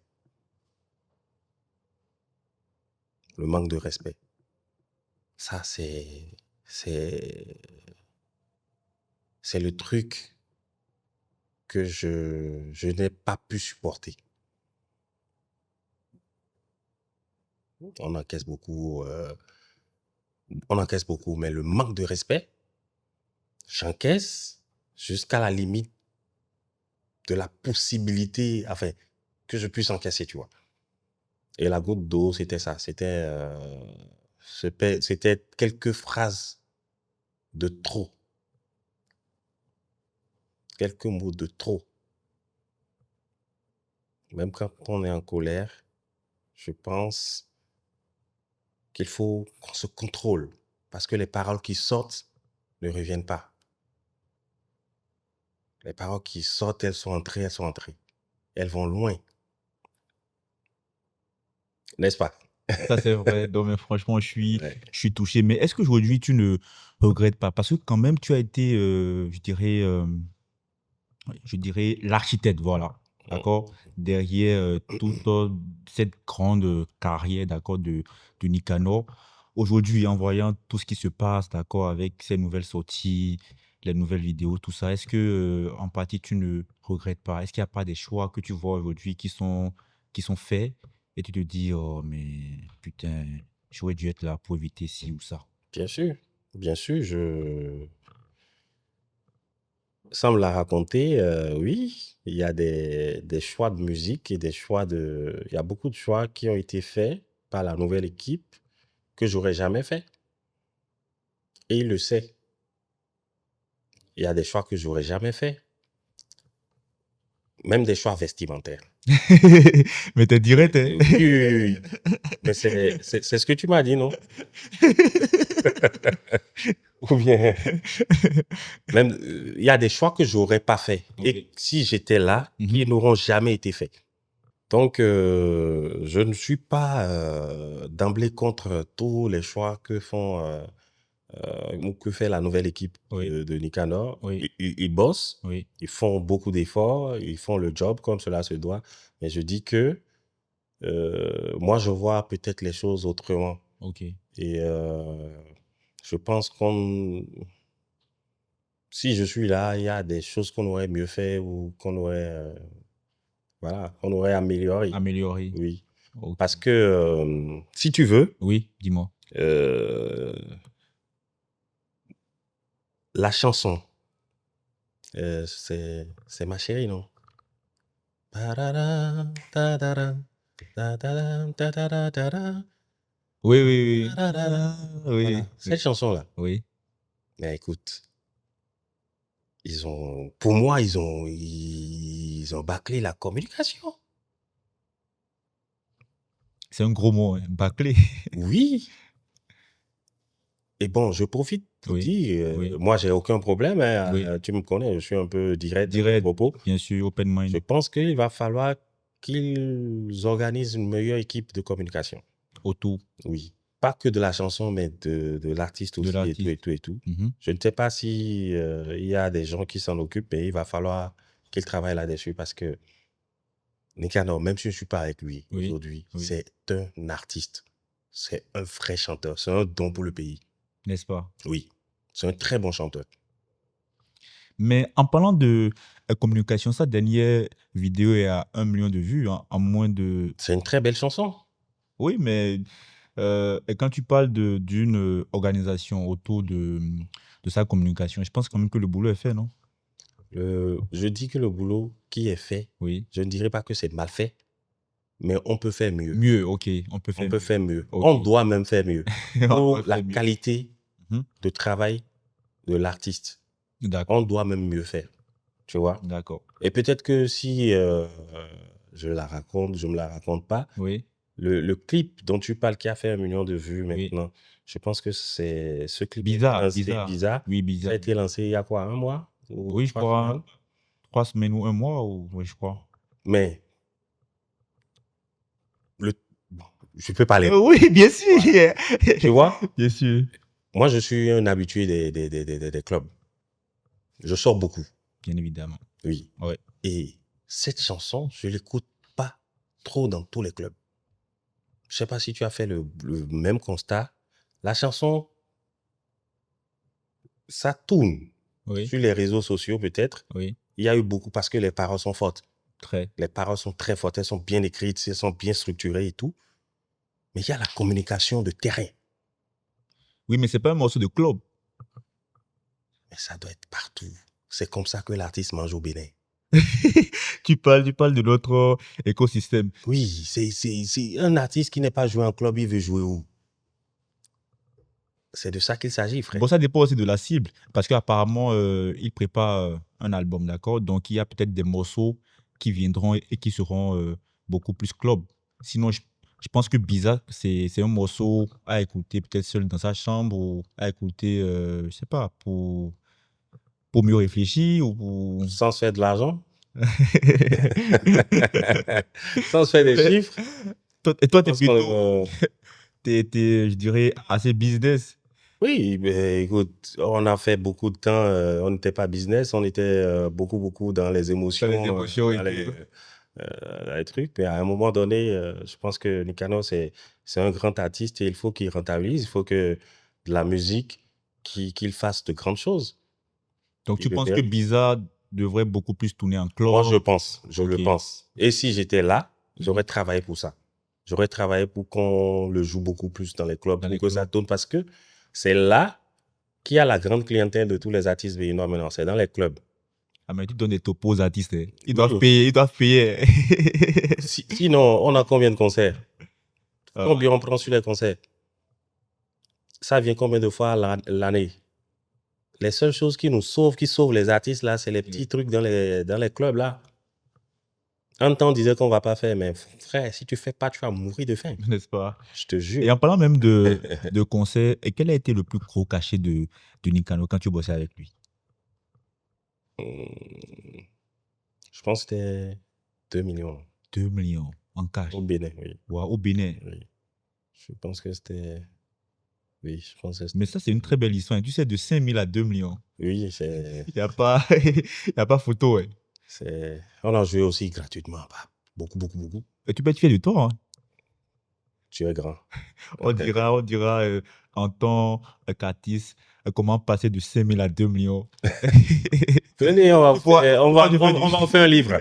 le manque de respect. Ça, c'est le truc que je n'ai pas pu supporter. On encaisse beaucoup, mais le manque de respect, j'encaisse jusqu'à la limite de la possibilité, enfin, que je puisse encaisser, tu vois. Et la goutte d'eau, c'était ça. C'était quelques phrases de trop. Quelques mots de trop. Même quand on est en colère, je pense qu'il faut qu'on se contrôle. Parce que les paroles qui sortent ne reviennent pas. Les paroles qui sortent, elles sont entrées. Elles vont loin. N'est-ce pas? Ça, c'est vrai. Donc, mais franchement, Ouais. je suis touché. Mais est-ce qu'aujourd'hui, tu ne regrettes pas? Parce que quand même, tu as été, je dirais l'architecte, voilà, d'accord, derrière toute cette grande carrière, d'accord, de Nicanor. Aujourd'hui, en voyant tout ce qui se passe, d'accord, avec ces nouvelles sorties, les nouvelles vidéos, tout ça, est-ce que, en partie, tu ne regrettes pas? Est-ce qu'il n'y a pas des choix que tu vois aujourd'hui qui sont faits et tu te dis, oh, mais putain, j'aurais dû être là pour éviter ci ou ça? Bien sûr. Bien sûr, sans me la raconter, oui, il y a des choix de musique et il y a beaucoup de choix qui ont été faits par la nouvelle équipe que j'aurais jamais fait. Et il le sait. Il y a des choix que j'aurais jamais fait. Même des choix vestimentaires. Mais t'es direct, hein? Oui, oui, oui. Mais c'est ce que tu m'as dit, non? Ou bien, même, il y a des choix que j'aurais pas fait. Et Ok. si j'étais là, qui n'auront jamais été faits. Donc, je ne suis pas d'emblée contre tous les choix que font ou que fait la nouvelle équipe Oui, de Nicanor. oui, Ils bossent, oui. ils font beaucoup d'efforts, ils font le job comme cela se doit. Mais je dis que moi, je vois peut-être les choses autrement. Ok. Et je pense si je suis là, il y a des choses qu'on aurait mieux fait ou qu'on aurait amélioré. Améliorer. Oui. Ok. Parce que si tu veux, Oui, dis-moi. euh, la chanson, c'est ma chérie, non? Tadadam, tadadam, tadadam, tadadadada, Oui, oui, oui. tadadada. Oui, Voilà, cette oui, chanson-là. oui. Mais écoute, pour moi, ils ont bâclé la communication. C'est un gros mot, hein, bâclé. Oui. Et bon, je profite pour Oui, dire, oui. moi, j'ai aucun problème, hein, Oui. tu me connais, je suis un peu direct dans mes Direct, propos. bien sûr, open Je mind pense qu'il va falloir qu'ils organisent une meilleure équipe de communication. autour Oui. Pas que de la chanson, mais de l'artiste de aussi, et tout, et l'artiste. tout, et tout. Mhm. Je ne sais pas si il y a des gens qui s'en occupent, mais il va falloir qu'ils travaillent là-dessus parce que Nicanor, même si je ne suis pas avec lui Oui, aujourd'hui, oui. c'est un artiste. C'est un vrai chanteur. C'est un don pour le pays. N'est-ce pas? Oui. C'est un très bon chanteur. Mais en parlant de communication, sa dernière vidéo est à 1 million de vues hein, en moins de... C'est une très belle chanson. Oui, mais et quand tu parles d'une organisation autour de sa communication, je pense quand même que le boulot est fait, non? Je dis que le boulot qui est fait, Oui. je ne dirais pas que c'est mal fait, mais on peut faire mieux. Mieux, ok. On peut On faire peut mieux. faire mieux. Ok. On doit même faire mieux. On Pour doit la faire mieux. qualité Mhm. de travail de l'artiste, D'accord. on doit même mieux faire. Tu vois? D'accord. Et peut-être que si je me la raconte pas, Oui, le clip dont tu parles qui a fait 1 million de vues oui. maintenant, je pense que ce clip a été Bizarre, lancé bizarre. bizarre. Oui, Ça a bizarre. été lancé il y a quoi, 1 mois ou Oui, je 3 semaines? crois 3 semaines ou un mois, ou oui, je crois. Mais le, bon, je peux parler. Oui, bien sûr. Voilà. Tu vois, Bien sûr. moi je suis un habitué des clubs. Je sors beaucoup, Bien évidemment. oui. Ouais. Et cette chanson, je l'écoute pas trop dans tous les clubs. je sais pas si tu as fait le même constat. La chanson, ça tourne Oui, sur les réseaux sociaux peut-être. oui, Il y a eu beaucoup parce que les paroles sont fortes. très. Les paroles sont très fortes, elles sont bien écrites, elles sont bien structurées et tout. Mais il y a la communication de terrain. Oui, mais c'est pas un morceau de club. Mais ça doit être partout. C'est comme ça que l'artiste mange au Bénin. Tu parles de notre écosystème. Oui, c'est un artiste qui n'est pas joué en club, il veut jouer où? C'est de ça qu'il s'agit, frère. Bon, ça dépend aussi de la cible, parce qu'apparemment, il prépare un album, d'accord? Donc, il y a peut-être des morceaux qui viendront et qui seront beaucoup plus club. Sinon, je pense que Bizarre, c'est un morceau à écouter peut-être seul dans sa chambre ou à écouter, je sais pas, pour mieux réfléchir ou pour... Sans se faire de l'argent, sans se faire des chiffres. Et toi, Je pense qu'on je dirais, assez business. Oui, ben, écoute, on a fait beaucoup de temps, on n'était pas business, on était beaucoup dans les émotions, Dans les émotions et dans les trucs. Mais à un moment donné, je pense que Nicano, c'est un grand artiste et il faut qu'il rentabilise, il faut que de la musique, qu'il fasse de grandes choses. Donc, Il tu le penses que mérite. Bizarre devrait beaucoup plus tourner en Moi, club? je le Ok. pense. Et si j'étais là, Mhm. j'aurais travaillé pour ça. J'aurais travaillé pour qu'on le joue beaucoup plus dans les clubs, Dans pour les que ça clubs. tourne, parce que c'est là qui a la grande clientèle de tous les artistes béninois maintenant, c'est dans les clubs. Ah, mais tu donnes des topos aux artistes. Hein. Ils doivent Oui. payer, ils doivent payer. Sinon, on a combien de concerts? Ah, Combien on prend sur les concerts? Ça vient combien de fois l'année? Les seules choses qui nous sauvent, qui sauvent les artistes, là, c'est les petits trucs dans les clubs, là. Un temps, on disait qu'on va pas faire, mais frère, si tu fais pas, tu vas mourir de faim. n'est-ce pas? Je te jure. Et en parlant même de concert, et quel a été le plus gros cachet de Nicano quand tu bossais avec lui? Hum, Je pense que c'était 2 millions 2 millions en cash. au Bénin, oui. Wow, au Bénin. Oui. Je pense que c'était... Oui, je pense que Mais c'était... ça, c'est une très belle histoire. hein. Tu sais, de 5 000 à 2 millions. Oui, Il n'y a pas, y a pas photo. Ouais. On a joué aussi gratuitement. Bah, beaucoup. Et tu peux être fier de toi. Hein. Tu es grand. On dira en temps qu'artiste, comment passer de 5 000 à 2 millions. Venez, on va en faire un livre.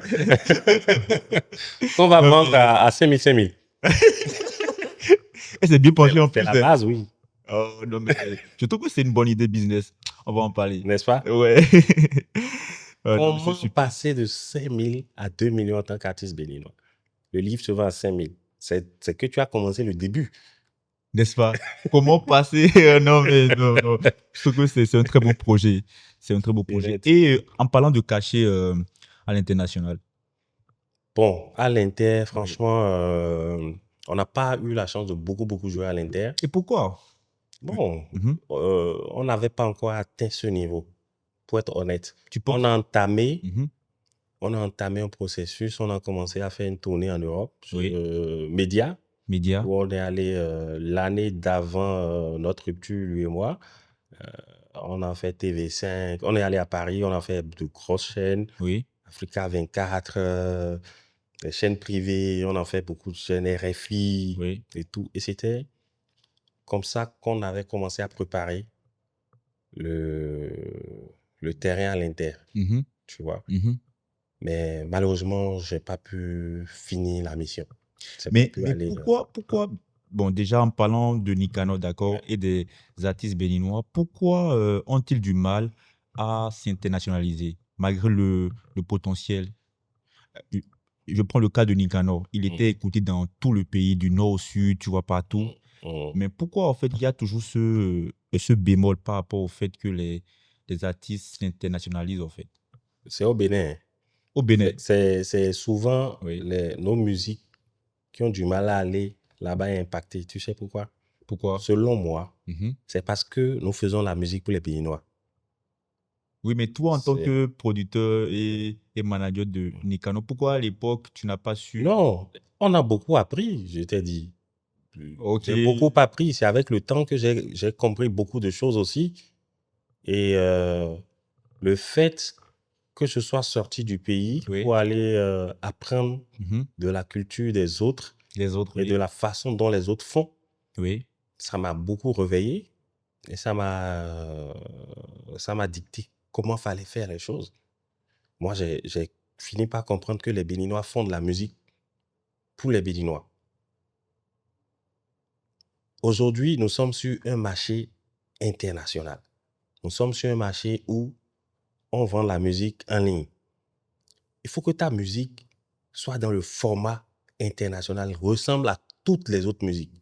Qu'on va vendre à 5 000. Et c'est bien penché en C'est plus. la hein. base, oui. Oh, non, mais je trouve que c'est une bonne idée business. On va en parler. N'est-ce pas? Ouais. Non, mais Comment c'est super. passer de 5 000 à 2 millions en tant qu'artiste béninois? Le livre se vend à 5 000. C'est que tu as commencé le début. N'est-ce pas? Comment passer Non, mais non. Je trouve que c'est un très beau projet. C'est un très beau projet. Direct. Et en parlant de cachet à l'international, Bon, à l'Inter, franchement, on n'a pas eu la chance de beaucoup jouer à l'Inter. et pourquoi? Bon, Mhm. on n'avait pas encore atteint ce niveau, pour être honnête. Tu penses? On a entamé Mhm. On a entamé un processus, on a commencé à faire une tournée en Europe, Oui. Média, Média. où on est allé l'année d'avant notre rupture, lui et moi. On a fait TV5, on est allé à Paris, on a fait de grosses chaînes, Oui. Africa 24, les chaînes privées, on a fait beaucoup de chaînes RFI Oui. et tout. Et c'était comme ça qu'on avait commencé à préparer le, le terrain à l'Inter, Mhm. tu vois. Mhm. Mais malheureusement, j'ai pas pu finir la mission. J'ai pas Mais pu aller. pourquoi, bon, déjà en parlant de Nicano, d'accord, Ouais. et des artistes béninois, pourquoi ont-ils du mal à s'internationaliser malgré le potentiel? Euh, Je prends le cas de Nicano. Il était écouté dans tout le pays, du nord au sud, tu vois, partout. Mais pourquoi, en fait, il y a toujours ce bémol par rapport au fait que les artistes s'internationalisent, en fait? C'est au Bénin. Au Bénin, C'est souvent oui. nos musiques qui ont du mal à aller là-bas et impacter. Tu sais pourquoi? Pourquoi? Selon moi, Mhm. c'est parce que nous faisons la musique pour les Béninois. Oui, mais toi, en tant C'est- que producteur et manager de Nicano, pourquoi à l'époque, tu n'as pas su... Non, on a beaucoup appris, je t'ai dit. Ok, J'ai beaucoup appris. C'est avec le temps que j'ai compris beaucoup de choses aussi. Et le fait que je sois sorti du pays oui. pour aller apprendre Mhm. de la culture des autres, Les autres, et oui. de la façon dont les autres font. Oui. Ça m'a beaucoup réveillé et ça m'a dicté comment fallait faire les choses. Moi, j'ai fini par comprendre que les Béninois font de la musique pour les Béninois. Aujourd'hui, nous sommes sur un marché international. Nous sommes sur un marché où on vend la musique en ligne. Il faut que ta musique soit dans le format international, ressemble à toutes les autres musiques.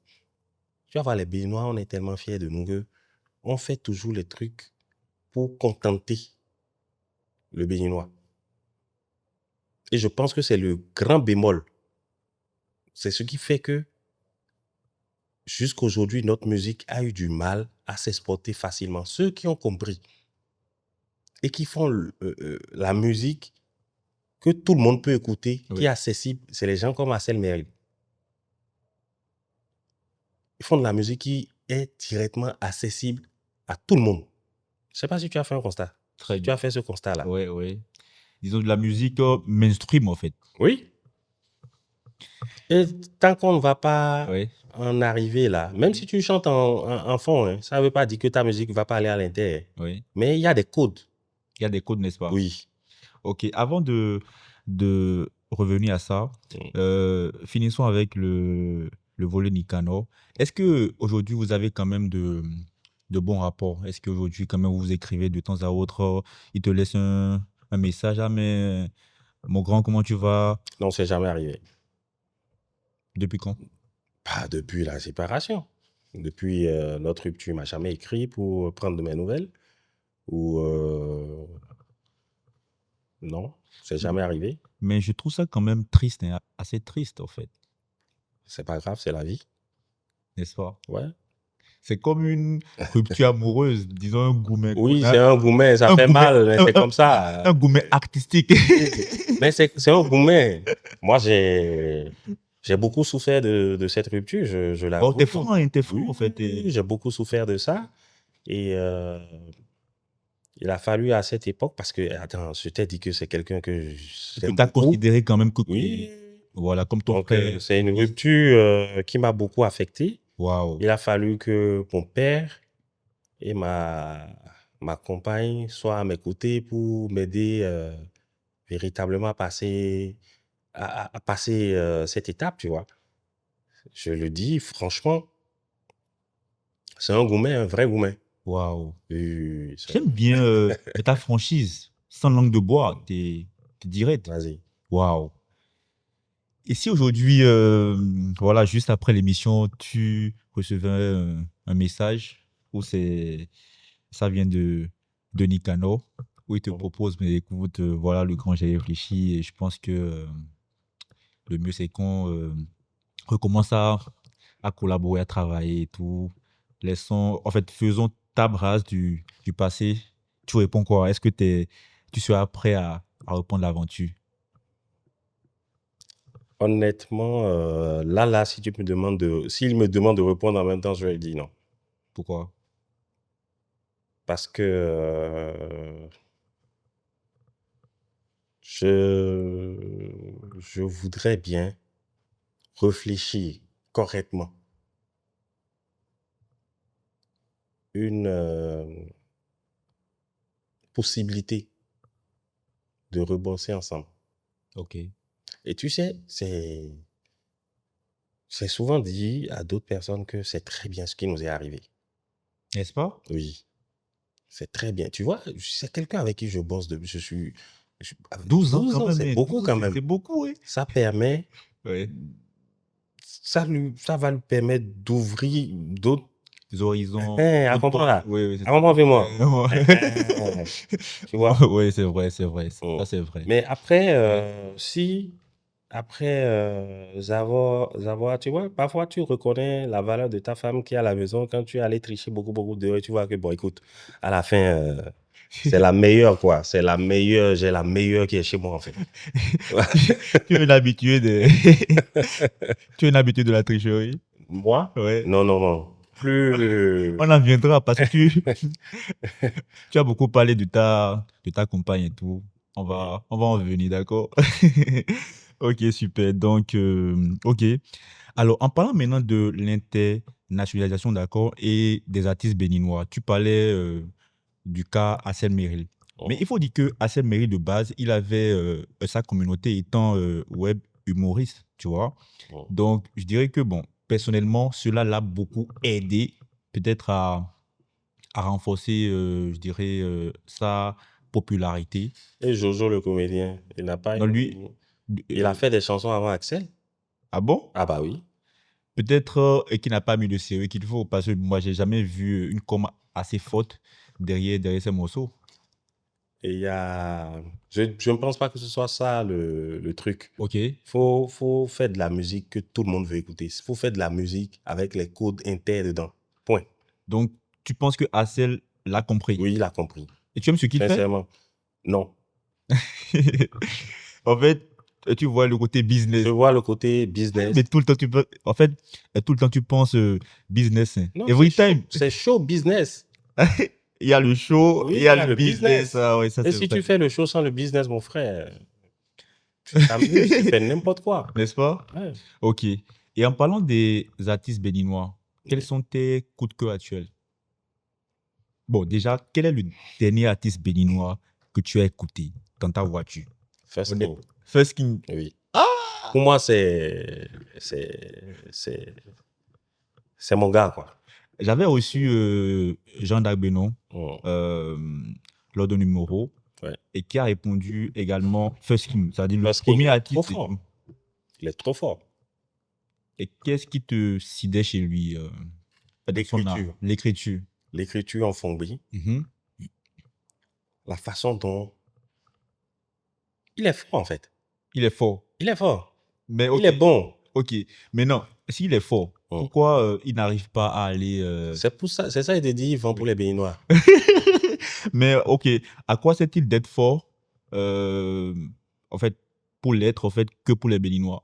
Tu vas voir, les Béninois, on est tellement fiers de nous qu'on fait toujours les trucs pour contenter le Béninois. Et je pense que c'est le grand bémol. C'est ce qui fait que jusqu'aujourd'hui, notre musique a eu du mal à s'exporter facilement. Ceux qui ont compris et qui font la musique que tout le monde peut écouter, qui est accessible, c'est les gens comme Marcel Merrill. Ils font de la musique qui est directement accessible à tout le monde. Je ne sais pas si tu as fait un constat. Très Tu bien. as fait ce constat-là. Oui, oui. Disons de la musique mainstream, en fait. Oui. Et tant qu'on ne va pas Oui. en arriver là, même si tu chantes en fond, hein, ça ne veut pas dire que ta musique ne va pas aller à l'intérieur. Oui. Mais il y a des codes. Il y a des codes, n'est-ce pas? Oui. Ok. Avant de revenir à ça, finissons avec le volet Nicanor. Est-ce que aujourd'hui vous avez quand même de bons rapports? Est-ce qu'aujourd'hui, quand même, vous vous écrivez de temps à autre, il te laisse un message, ah mais mon grand, comment tu vas? Non, c'est jamais arrivé. Depuis quand? Pas depuis la séparation. Depuis notre rupture, il m'a jamais écrit pour prendre de mes nouvelles. Ou non, c'est jamais arrivé. Mais je trouve ça quand même triste, hein, assez triste, en fait, C'est pas grave, c'est la vie. n'est-ce pas? Ouais. C'est comme une rupture amoureuse, disons un gourmet. Oui, c'est un gourmet, ça fait mal, mais c'est comme ça. Un gourmet artistique. Mais c'est un gourmet. Moi, j'ai beaucoup souffert de cette rupture, je l'avoue. Oh, t'es franc, hein, t'es franc, Oui, en fait. oui, j'ai beaucoup souffert de ça. Et il a fallu à cette époque, parce que, attends, je t'ai dit que c'est quelqu'un que Que j'aime t'as beaucoup. considéré quand même que Oui. voilà, comme ton Donc, frère. c'est une rupture qui m'a beaucoup affecté. Waouh. Il a fallu que mon père et ma compagne soient à mes côtés pour m'aider véritablement à passer, à passer cette étape, tu vois. Je le dis franchement, c'est un gourmet, un vrai gourmet. Waouh. Oui, J'aime bien ta franchise, sans langue de bois, t'es direct. Vas-y. Waouh. Et si aujourd'hui, voilà, juste après l'émission, tu recevais un message où ça vient de Nicanor, où il te propose, mais écoute, voilà, le grand, j'ai réfléchi et je pense que le mieux, c'est qu'on recommence à collaborer, à travailler et tout. En fait, faisons table rase du passé. Tu réponds quoi? Est-ce que tu seras prêt à reprendre l'aventure? Honnêtement, là, si tu me demandes s'il me demande de répondre en même temps, je vais dire non. Pourquoi? Parce que je voudrais bien réfléchir correctement. Une possibilité de rebosser ensemble. Ok. Et tu sais, c'est souvent dit à d'autres personnes que c'est très bien ce qui nous est arrivé. N'est-ce pas? Oui, c'est très bien. Tu vois, c'est quelqu'un avec qui je bosse depuis, 12 ans 12 quand ans, même. c'est mais beaucoup 12, quand même. C'est beaucoup, oui. Ça permet, Ouais. ça va lui permettre d'ouvrir d'autres Les horizons. à comprendre là. Oui, oui. À comprendre, moi. Tu vois? Oui, c'est vrai, c'est vrai. Ça, c'est vrai. Mais après, après avoir, tu vois, parfois tu reconnais la valeur de ta femme qui est à la maison quand tu es allé tricher beaucoup, beaucoup dehors et tu vois que, bon, écoute, à la fin, c'est la meilleure, quoi. C'est la meilleure, j'ai la meilleure qui est chez moi, en fait. Tu es un habitué tu es un habitué de la tricherie? Moi? Ouais. Non, non, non. Plus. On en viendra parce que tu as beaucoup parlé de ta compagne et tout. On va en venir, d'accord? Ok, super. Donc, ok. Alors, en parlant maintenant de l'internationalisation, d'accord, et des artistes béninois, tu parlais du cas Assel Meril. Mais Mhm. il faut dire que Assel Meril, de base, il avait sa communauté étant web humoriste, tu vois. Mhm. Donc, je dirais que, bon, personnellement, cela l'a beaucoup aidé, peut-être à renforcer, je dirais, sa popularité. Et Jojo le comédien, Donc, lui, il a euh, fait des chansons avant Axel? ah bon? Ah bah oui. Peut-être qu'il n'a pas mis le sérieux qu'il faut, parce que moi, j'ai jamais vu une com assez forte derrière ces morceaux. Et il y a... Je ne pense pas que ce soit ça le truc. Ok. Faut faire de la musique que tout le monde veut écouter. Il faut faire de la musique avec les codes inter dedans. Point. Donc, tu penses que Hassel l'a compris. Oui, il a compris. Et tu aimes ce qu'il fait? Sincèrement. Non. En fait, tu vois le côté Je business. vois le côté Mais business. tout le temps, en fait, tout le temps, tu penses business, hein. Non, Every time. c'est show business. Il y a le show, il Oui, y il a y a le le business. business. Ah ouais, ça Et c'est si vrai. tu fais le show sans le business, mon frère, tu t'amuses, tu fais n'importe quoi. N'est-ce pas? Ouais. Ok. Et en parlant des artistes béninois, quels sont tes coups de cœur actuels? Bon, déjà, quel est le dernier artiste béninois que tu as écouté dans ta voiture? First Honnête. King. First King. Oui. Ah! Pour moi, c'est mon gars, quoi. J'avais reçu Jean d'Agbenon Mm. lors d'un numéro Ouais. et qui a répondu également First King, c'est-à-dire le First King, premier il est trop artiste. fort. Il est trop fort. Et qu'est-ce qui te sidait chez lui dans son art? L'écriture. L'écriture. L'écriture en fongrie. Mhm. La façon dont... Il est fort, en fait. Il est fort. Il est fort. Mais Il ok, est bon. ok. Mais non, s'il est fort, Mm. pourquoi il n'arrive pas à aller... C'est pour ça, c'est ça, il te dit, il vend pour les Béninois. Mais ok, à quoi sert-il d'être fort en fait, pour l'être, en fait, que pour les Béninois?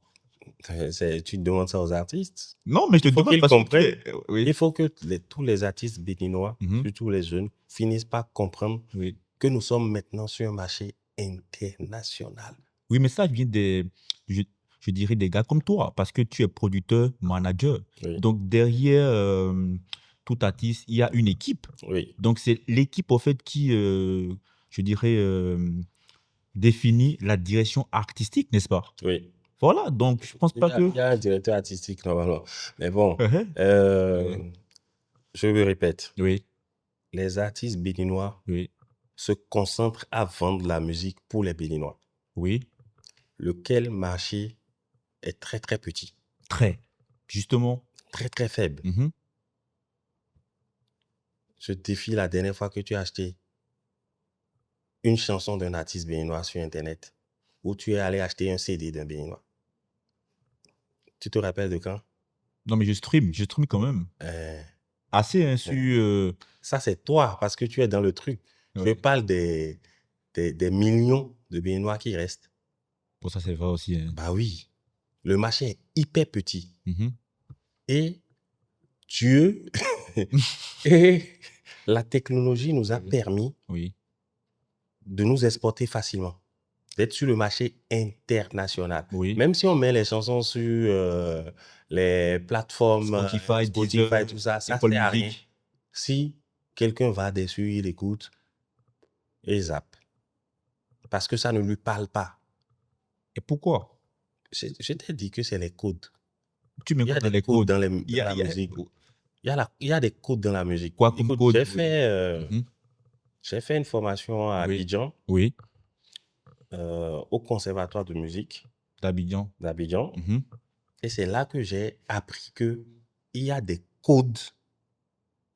Tu demandes ça aux artistes. Non, mais je te Il faut demande qu'ils parce que tu comprennent. es... Oui. Il faut que tous les artistes béninois, Mhm. surtout les jeunes, finissent par comprendre Oui. que nous sommes maintenant sur un marché international. Oui, mais ça vient je dirais des gars comme toi, parce que tu es producteur, manager. Oui. Donc, derrière tout artiste, il y a une équipe. Oui. Donc, c'est l'équipe, en fait, qui, je dirais, définit la direction artistique, n'est-ce pas? Oui. Voilà, donc je pense pas que... Il y a un directeur artistique normalement. Mais bon, Uh-huh. je le répète, Oui, les artistes béninois oui, se concentrent à vendre la musique pour les Béninois, oui, lequel marché est très très petit, très. Justement. très très faible. Mhm. Je te défie la dernière fois que tu as acheté une chanson d'un artiste béninois sur Internet, ou tu es allé acheter un CD d'un Béninois. Tu te rappelles de quand? Non, mais je stream quand même. Euh, Assez, hein, sur... Ça, c'est toi, parce que tu es dans le truc. Je ouais. parle des millions de Béninois qui restent. Bon, ça, c'est vrai aussi, hein. Bah oui, le marché est hyper petit. Mhm. Et Dieu et la technologie nous a Oui. permis Oui. de nous exporter facilement, d'être sur le marché international. Oui. Même si on met les chansons sur les plateformes Spotify, Spotify, Deezer, tout ça, ça Apple sert à rien. Music. Si quelqu'un va dessus, il écoute et zappe. Parce que ça ne lui parle pas. Et pourquoi? Je t'ai dit que c'est les codes. Tu Il y m'écoutes a dans des les codes codes. dans Il y a, la musique. Il y a des codes dans la musique. quoi comme Écoute, code? Mhm. j'ai fait une formation à Oui. Abidjan, Oui, au conservatoire de musique d'Abidjan. d'Abidjan. Mhm. Et c'est là que j'ai appris que il y a des codes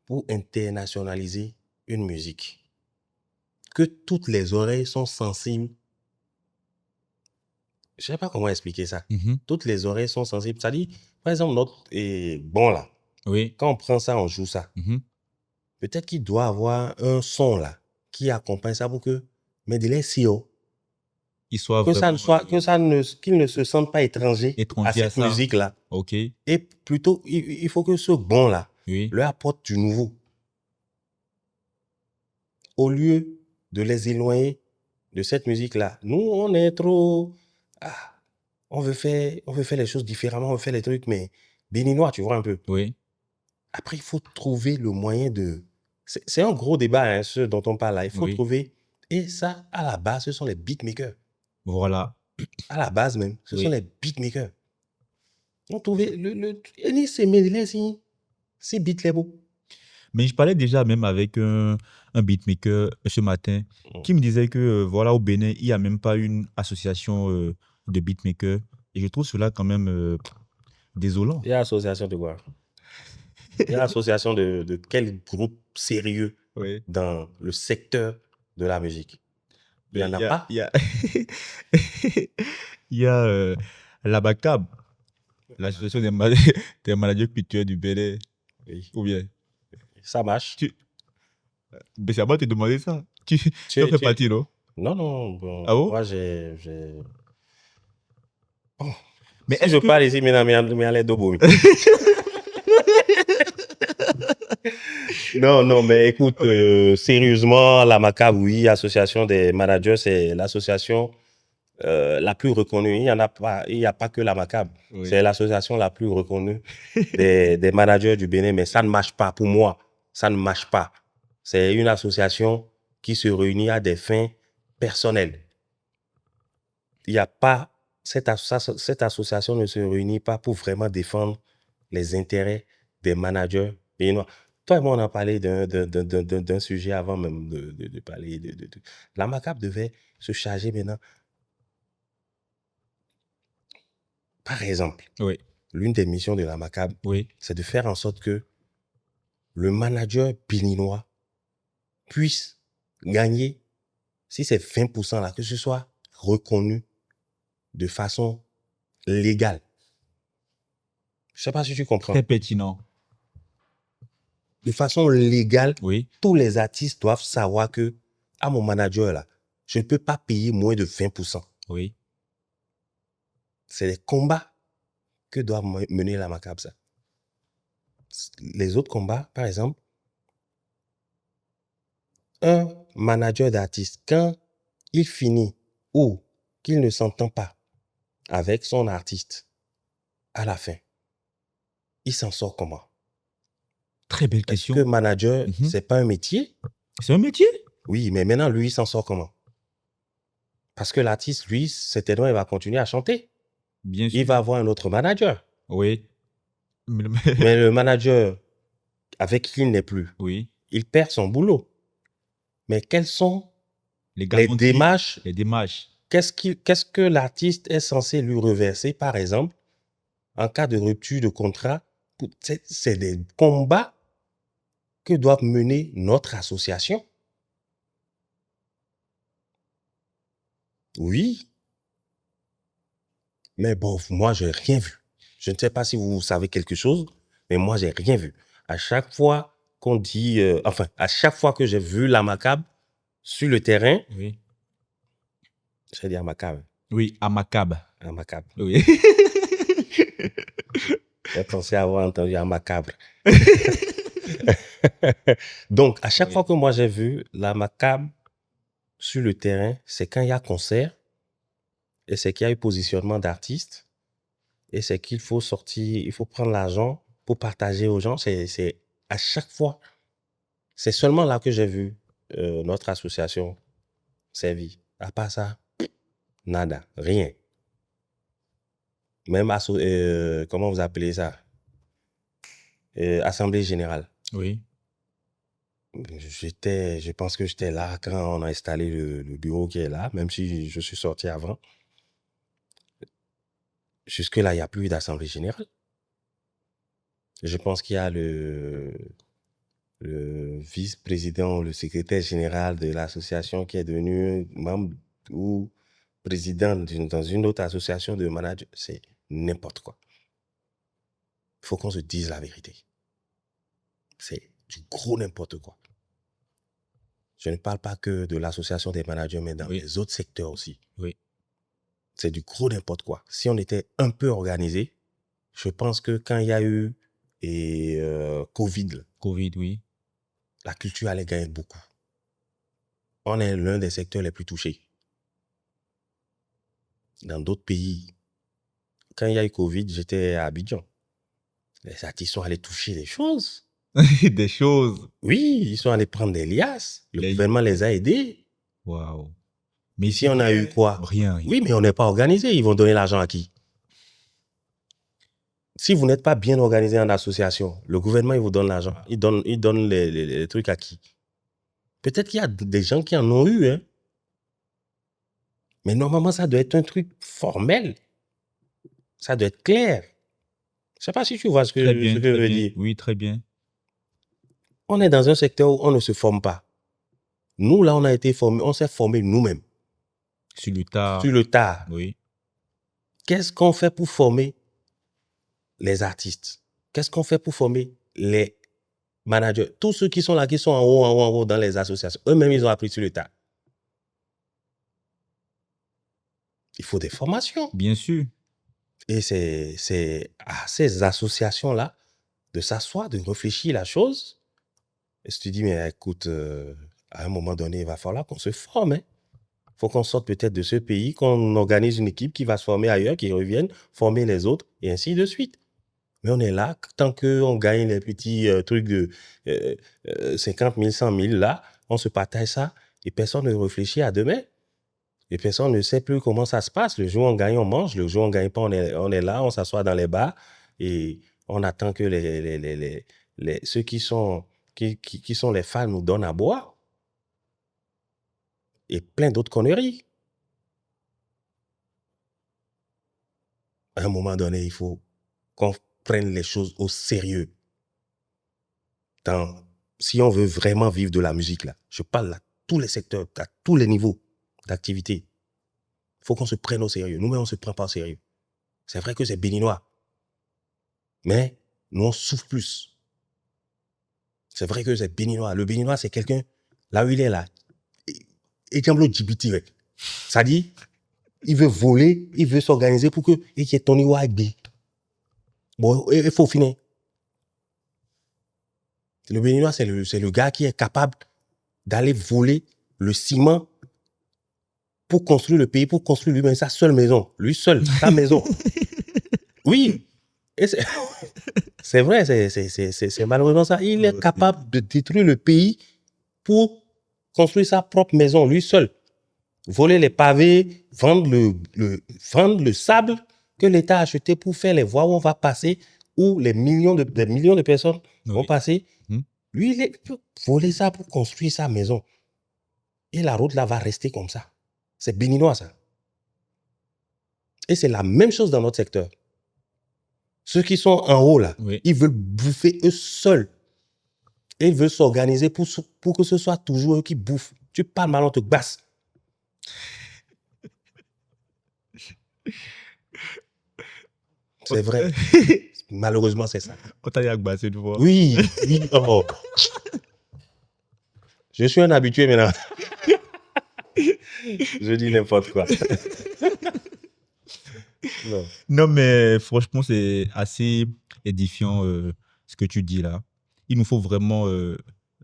pour internationaliser une musique. Que toutes les oreilles sont sensibles. Je sais pas comment expliquer ça. Mhm. Toutes les oreilles sont sensibles. Ça dit, par exemple, notre bon là, Oui. quand on prend ça, on joue ça. Mhm. Peut-être qu'il doit avoir un son là qui accompagne ça pour que, mais de SEO, Il soit que ça vraiment ne soit, qu'il ne se sente pas étranger à étranger à cette ça. musique là. Ok. Et plutôt, il faut que ce bon là Oui. leur apporte du nouveau. Au lieu de les éloigner de cette musique là. Nous, on est trop. Ah, on veut faire les choses différemment, on veut faire les trucs, mais béninois, tu vois un peu. Oui, Après, il faut trouver le moyen de... C'est un gros débat, hein, ce dont on parle là. Il faut oui, trouver... Et ça, à la base, ce sont les beatmakers. voilà, À la base même, ce sont oui. les beatmakers. On trouvait et c'est mêlé, c'est beat les beaux. Mais je parlais déjà même avec un beatmaker ce matin qui me disait que voilà, au Bénin, il n'y a même pas une association de beatmakers. Et je trouve cela quand même désolant. Il y a association de quoi? Il y a association de quel groupe sérieux Oui. dans le secteur de la musique? Il n'y Mais en a pas. il y a, il y a la BACAB, l'association des managers culturels du Bénin. Oui. Ou bien, Ça marche. mais c'est à moi de te demander ça. Tu en fais Tu- partie, non? Non, non. Bon, Ah bon? moi, j'ai... Bon, Mais si est-ce je que... parle ici, mais allez d'Obomi. Non, non, mais écoute, sérieusement, la MACAB, oui, Association des managers, c'est l'association la plus reconnue. Il n'y a pas que la MACAB. Oui. C'est l'association la plus reconnue des managers du Bénin, mais ça ne marche pas pour moi. Ça ne marche pas. C'est une association qui se réunit à des fins personnelles. Il n'y a pas, cette association ne se réunit pas pour vraiment défendre les intérêts des managers béninois. Toi et moi, on a parlé d'un sujet avant même de parler de... La MACAB devait se charger maintenant. Par exemple, Oui, l'une des missions de la MACAB, oui, c'est de faire en sorte que le manager béninois puisse gagner, si c'est 20% là, que ce soit reconnu de façon légale. Je ne sais pas si tu comprends. très pertinent. De façon légale, Oui, tous les artistes doivent savoir que, à mon manager là, je ne peux pas payer moins de 20%. oui, C'est des combats que doit mener la MACAB, ça. Les autres combats, par exemple, un manager d'artiste, quand il finit ou qu'il ne s'entend pas avec son artiste à la fin, il s'en sort comment? très belle Est-ce question. que manager, Mhm. c'est pas un métier? C'est un métier? Oui, mais maintenant, lui, il s'en sort comment? Parce que l'artiste, lui, certainement, il va continuer à chanter. Bien sûr. Il va avoir un autre manager. Oui. Mais le manager avec qui il n'est plus, Oui. il perd son boulot. Mais quelles sont Les les garanties, démarches? les démarches. Qu'est-ce que l'artiste est censé lui reverser, par exemple, en cas de rupture de contrat? C'est des combats que doit mener notre association. Oui, mais bon, moi, j'ai rien vu. Je ne sais pas si vous savez quelque chose, mais moi, j'ai rien vu. À chaque fois qu'on dit, à chaque fois que j'ai vu la MACAB sur le terrain, Oui. j'ai dit à MACAB, Oui, à Macab. à MACAB. Oui. J'ai pensé avoir entendu un macabre. Donc, à chaque Oui. fois que moi j'ai vu la macabre sur le terrain, c'est quand il y a concert et c'est qu'il y a eu positionnement d'artistes et c'est qu'il faut sortir, il faut prendre l'argent pour partager aux gens. C'est à chaque fois, c'est seulement là que j'ai vu notre association servir. À part ça, nada, rien. Même, comment vous appelez ça? Assemblée générale. Oui. Je pense que j'étais là quand on a installé le bureau qui est là, même si je suis sorti avant. Jusque-là, il n'y a plus d'assemblée générale. Je pense qu'il y a le vice-président, le secrétaire général de l'association qui est devenu membre ou président dans une autre association de managers. C'est n'importe quoi. Il faut qu'on se dise la vérité. C'est du gros n'importe quoi. Je ne parle pas que de l'association des managers, mais dans Oui. les autres secteurs aussi. Oui. C'est du gros n'importe quoi. Si on était un peu organisé, je pense que quand il y a eu Covid, Covid, oui. la culture allait gagner beaucoup. On est l'un des secteurs les plus touchés. Dans d'autres pays, quand il y a eu Covid, j'étais à Abidjan. Les artistes sont allés toucher des choses. Des choses. Oui, ils sont allés prendre des liasses. Le Les- gouvernement les a aidés. Waouh. Mais Ici, on a eu quoi? Rien, rien. Oui, mais on n'est pas organisé. Ils vont donner l'argent à qui? Si vous n'êtes pas bien organisé en association, le gouvernement, il vous donne l'argent. Il donne les trucs à qui? Peut-être qu'il y a des gens qui en ont eu, hein. Mais normalement, ça doit être un truc formel. Ça doit être clair. Je ne sais pas si tu vois ce que Très bien, je très veux bien. dire. Oui, très bien. On est dans un secteur où on ne se forme pas. Nous, là, on a été formés, on s'est formés nous-mêmes, Sur le tard. sur le tard. Oui. Qu'est-ce qu'on fait pour former les artistes? Qu'est-ce qu'on fait pour former les managers? Tous ceux qui sont là, qui sont en haut dans les associations, eux-mêmes, ils ont appris sur le tas. Il faut des formations. Bien sûr. Et c'est à ces associations-là de s'asseoir, de réfléchir la chose. Et si tu dis, mais écoute, à un moment donné, il va falloir qu'on se forme. Il faut qu'on sorte peut-être de ce pays, qu'on organise une équipe qui va se former ailleurs, qui revienne, former les autres, et ainsi de suite. Mais on est là, tant qu'on gagne les petits trucs de 50 000, 100 000, là, on se partage ça, et personne ne réfléchit à demain. Et personne ne sait plus comment ça se passe. Le jour où on gagne, on mange. Le jour où on ne gagne pas, on est là, on s'assoit dans les bars, et on attend que ceux qui sont les fans nous donnent à boire. Et plein d'autres conneries. À un moment donné, il faut qu'on prenne les choses au sérieux. Si on veut vraiment vivre de la musique, là, je parle à tous les secteurs, à tous les niveaux d'activité. Il faut qu'on se prenne au sérieux. Nous-mêmes, on ne se prend pas au sérieux. C'est vrai que c'est béninois. Mais nous, on souffre plus. C'est vrai que c'est béninois. Le béninois, c'est quelqu'un, là où il est là, et Diablo Djibouti, ça dit, il veut voler, il veut s'organiser pour que il y ait Tony Wagby. Bon, il faut finir. Le béninois, c'est le gars qui est capable d'aller voler le ciment pour construire le pays, pour construire lui-même sa seule maison. Lui seul, sa maison. Oui. Et c'est vrai, c'est malheureusement ça. Il est capable de détruire le pays pour construire sa propre maison, lui seul. Voler les pavés, vendre le sable que l'État a acheté pour faire les voies où on va passer, où des millions de personnes vont passer. Lui, il peut voler ça pour construire sa maison. Et la route là va rester comme ça. C'est béninois, ça. Et c'est la même chose dans notre secteur. Ceux qui sont en haut, là, ils veulent bouffer eux seuls. Et ils veulent s'organiser pour que ce soit toujours eux qui bouffent. Tu parles mal, on te basse. C'est vrai. Malheureusement, c'est ça. On t'a dit agbasser une fois. Oui. Oh. Je suis un habitué maintenant. Je dis n'importe quoi. Non, mais franchement, c'est assez édifiant ce que tu dis là. Il nous faut vraiment